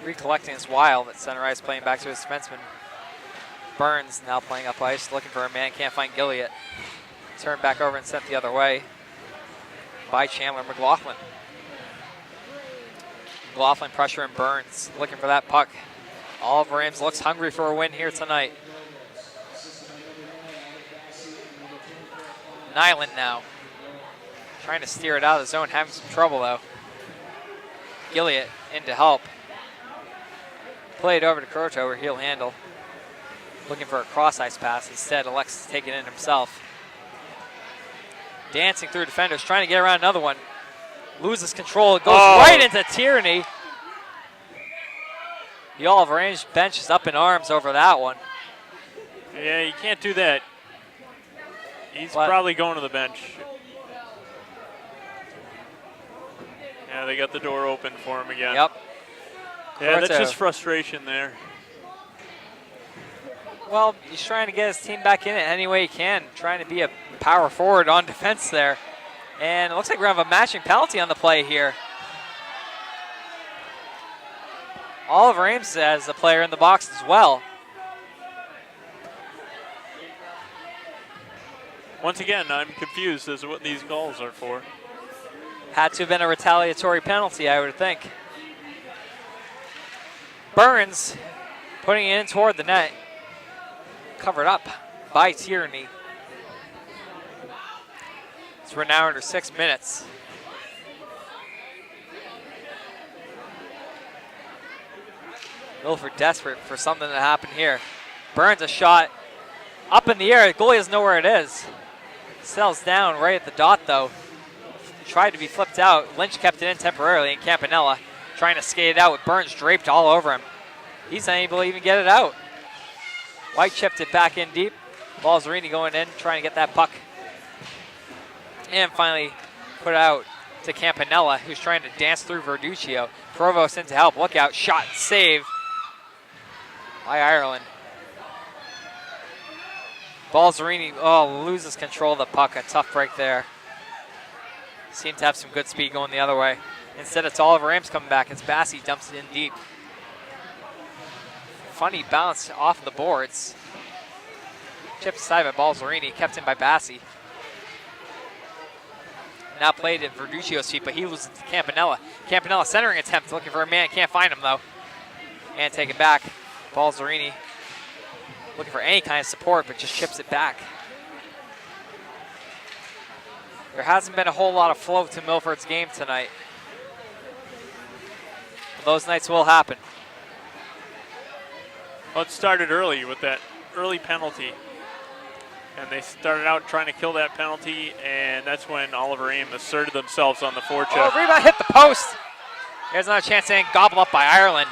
Recollecting is Wild at center ice, playing back to his defenseman. Burns now playing up ice, looking for a man, can't find Gilliott. Turned back over and sent the other way by Chandler McLaughlin. McLaughlin pressuring Burns, looking for that puck. Oliver Ames looks hungry for a win here tonight. Nyland now, trying to steer it out of the zone, having some trouble though. Gilliott in to help. Played over to Croto over heel handle. Looking for a cross-ice pass. Instead, elects to take it in himself. Dancing through defenders, trying to get around another one. Loses control, it goes right into Tierney. The Oliver Ames bench is up in arms over that one. Yeah, you can't do that. He's probably going to the bench. Yeah, they got the door open for him again. Yep. Yeah, that's just frustration there. Well, he's trying to get his team back in it any way he can, trying to be a power forward on defense there. And it looks like we're going to have a matching penalty on the play here. Oliver Ames has a player in the box as well. Once again, I'm confused as to what these calls are for. Had to have been a retaliatory penalty, I would think. Burns putting it in toward the net. Covered up by Tierney. So we're now under 6 minutes. Milford desperate for something to happen here. Burns a shot up in the air. The goalie doesn't know where it is. Settles down right at the dot though. Tried to be flipped out. Lynch kept it in temporarily, and Campanella trying to skate it out with Burns draped all over him. He's unable to even get it out. White chipped it back in deep. Balzerini going in, trying to get that puck. And finally put it out to Campanella, who's trying to dance through Verduccio. Provost in to help. Look out, shot, save by Ireland. Balzerini, loses control of the puck. A tough break there. Seemed to have some good speed going the other way. Instead, it's Oliver Ames coming back. It's Bassey, dumps it in deep. Funny bounce off the boards. Chipped aside by Balzerini, kept in by Bassey. Now played at Verduccio's feet, but he loses to Campanella. Campanella centering attempt, looking for a man, can't find him though. And take it back. Balzerini looking for any kind of support, but just chips it back. There hasn't been a whole lot of flow to Milford's game tonight. But those nights will happen. Well, it started early with that early penalty. And they started out trying to kill that penalty, and that's when Oliver Ames asserted themselves on the forecheck. Oh, rebound hit the post. There's another chance to gobble up by Ireland.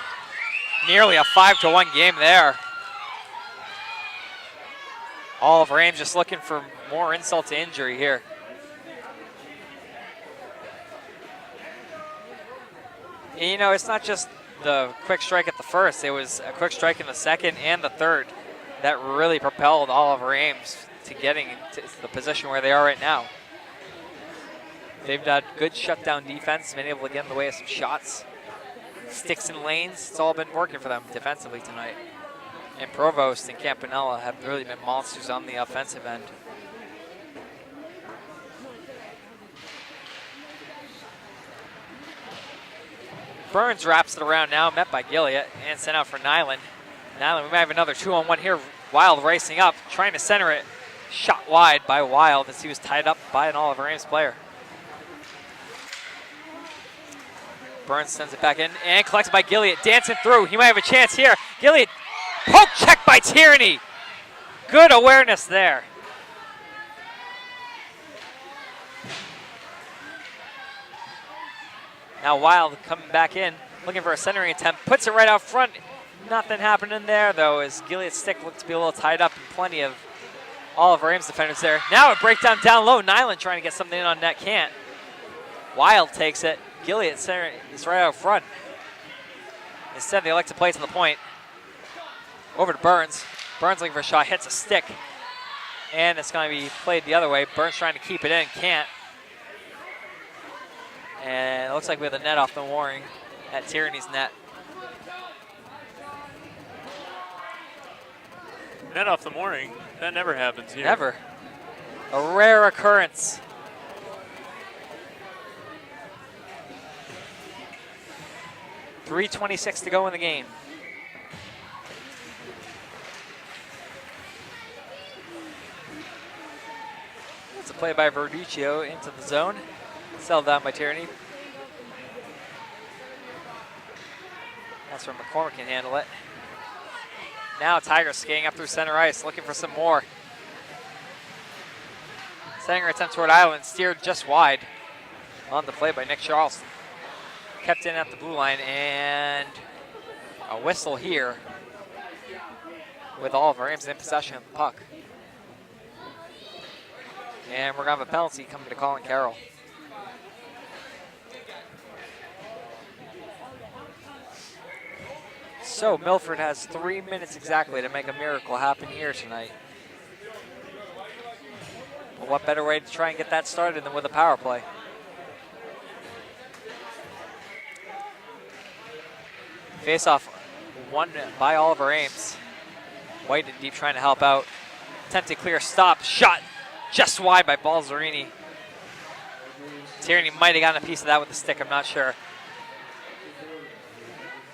Nearly a 5-1 game there. Oliver Ames just looking for more insult to injury here. And, you know, it's not just the quick strike at the first. It was a quick strike in the second and the third that really propelled Oliver Ames to getting to the position where they are right now. They've done good shutdown defense, been able to get in the way of some shots. Sticks and lanes, it's all been working for them defensively tonight. And Provost and Campanella have really been monsters on the offensive end. Burns wraps it around now, met by Gilliott, and sent out for Nyland. Nyland, we might have another 2-on-1 here. Wild racing up, trying to center it. Shot wide by Wild as he was tied up by an Oliver Ames player. Burns sends it back in and collected by Gilliott, dancing through. He might have a chance here. Gilliott, poke check by Tierney. Good awareness there. Now Wild coming back in, looking for a centering attempt, puts it right out front. Nothing happening there though, as Gilliott's stick looks to be a little tied up and plenty of Oliver Ames defenders there. Now a breakdown down low. Nyland trying to get something in on net, can't. Wild takes it. Gilliott center is right out front. Instead, they elect to play to the point. Over to Burns. Burns looking for a shot, hits a stick. And it's going to be played the other way. Burns trying to keep it in, can't. And it looks like we have the net off the mooring at Tierney's net. Net off the mooring? That never happens here. Never. A rare occurrence. .326 to go in the game. It's a play by Verduccio into the zone. Settled down by Tierney. That's where McCormick can handle it. Now Tigers skating up through center ice, looking for some more. Setting her attempt toward Island, steered just wide. On the play by Nick Charleston. Kept in at the blue line, and a whistle here with Oliver Ames in possession of the puck. And we're going to have a penalty coming to Colin Carroll. So Milford has 3 minutes exactly to make a miracle happen here tonight. But what better way to try and get that started than with a power play? Face-off won by Oliver Ames. White in deep trying to help out. Attempted clear stop, shot just wide by Balzerini. Tierney might have gotten a piece of that with the stick, I'm not sure.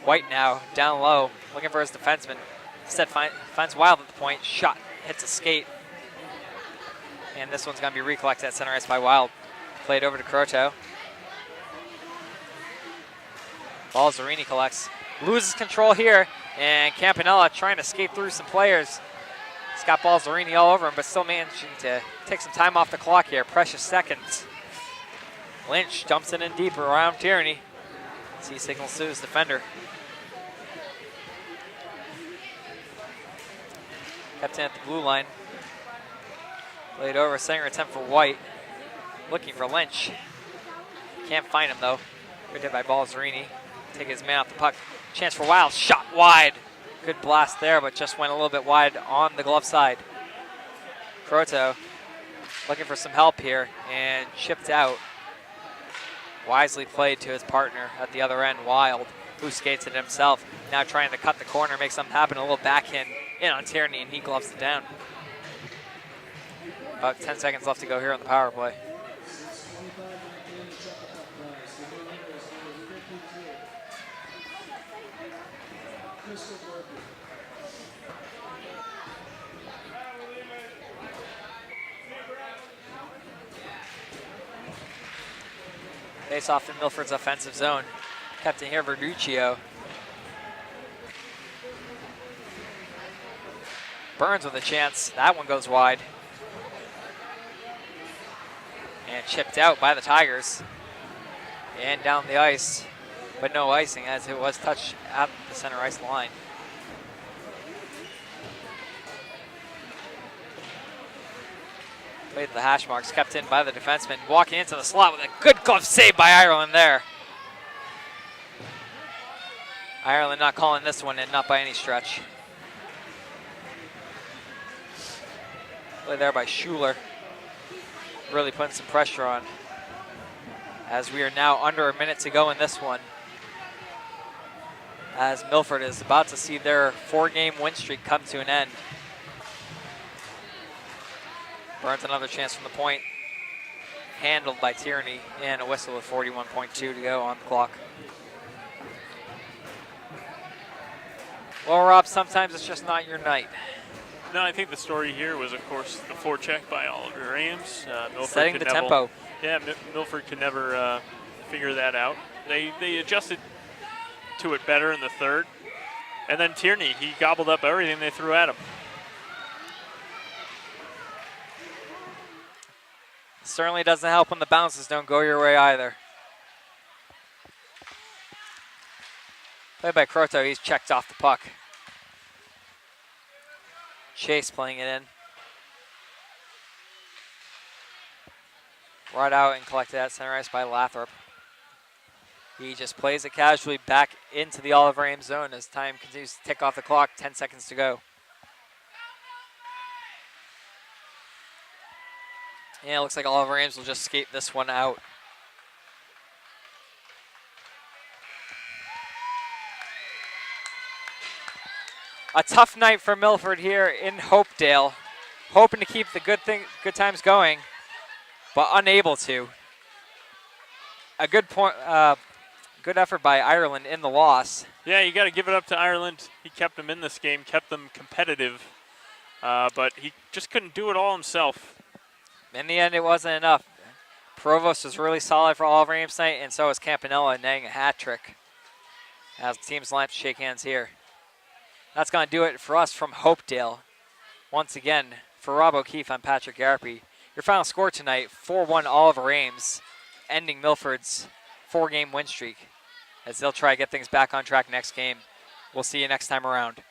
White now, down low, looking for his defenseman. Instead finds Wild at the point, shot, hits a skate. And this one's gonna be recollected at center ice by Wild. Played over to Croteau. Balzerini collects. Loses control here, and Campanella trying to skate through some players. He's got Balzerini all over him, but still managing to take some time off the clock here. Precious seconds. Lynch dumps it in deeper around Tierney. He signals to his defender. Kept in at the blue line. Played over, center attempt for White. Looking for Lynch. Can't find him though. Good hit by Balzerini. Taking his man off the puck. Chance for Wild, shot wide. Good blast there, but just went a little bit wide on the glove side. Croteau looking for some help here and chipped out. Wisely played to his partner at the other end, Wild, who skates it himself. Now trying to cut the corner, make something happen. A little backhand in on Tierney, and he gloves it down. About 10 seconds left to go here on the power play. Face off in Milford's offensive zone. Kept in here, Verduccio. Burns with a chance. That one goes wide. And chipped out by the Tigers. And down the ice, but no icing as it was touched at the center ice line. Played the hash marks, kept in by the defenseman. Walking into the slot with a good glove save by Ireland there. Ireland not calling this one in, not by any stretch. Play there by Schuler. Really putting some pressure on as we are now under a minute to go in this one, as Milford is about to see their 4-game win streak come to an end. Burns another chance from the point, handled by Tierney, and a whistle with 41.2 to go on the clock. Well, Rob, sometimes it's just not your night. No, I think the story here was, of course, the forecheck by Oliver Ames. Milford Setting the tempo. Yeah, Milford could never figure that out. They adjusted to it better in the third. And then Tierney, he gobbled up everything they threw at him. Certainly doesn't help when the bounces don't go your way either. Played by Croto, he's checked off the puck. Chase playing it in. Right out and collected at center ice by Lathrop. He just plays it casually back into the Oliver Ames zone as time continues to tick off the clock, 10 seconds to go. Yeah, it looks like Oliver Ames will just skate this one out. A tough night for Milford here in Hopedale, hoping to keep the good times going, but unable to. A good effort by Ireland in the loss. Yeah, you got to give it up to Ireland. He kept them in this game, kept them competitive, but he just couldn't do it all himself. In the end, it wasn't enough. Provost was really solid for Oliver Ames tonight, and so was Campanella, netting a hat trick. As the teams line up to shake hands here. That's going to do it for us from Hopedale. Once again, for Rob O'Keefe, I'm Patrick Garpy. Your final score tonight, 4-1 Oliver Ames, ending Milford's 4-game win streak, as they'll try to get things back on track next game. We'll see you next time around.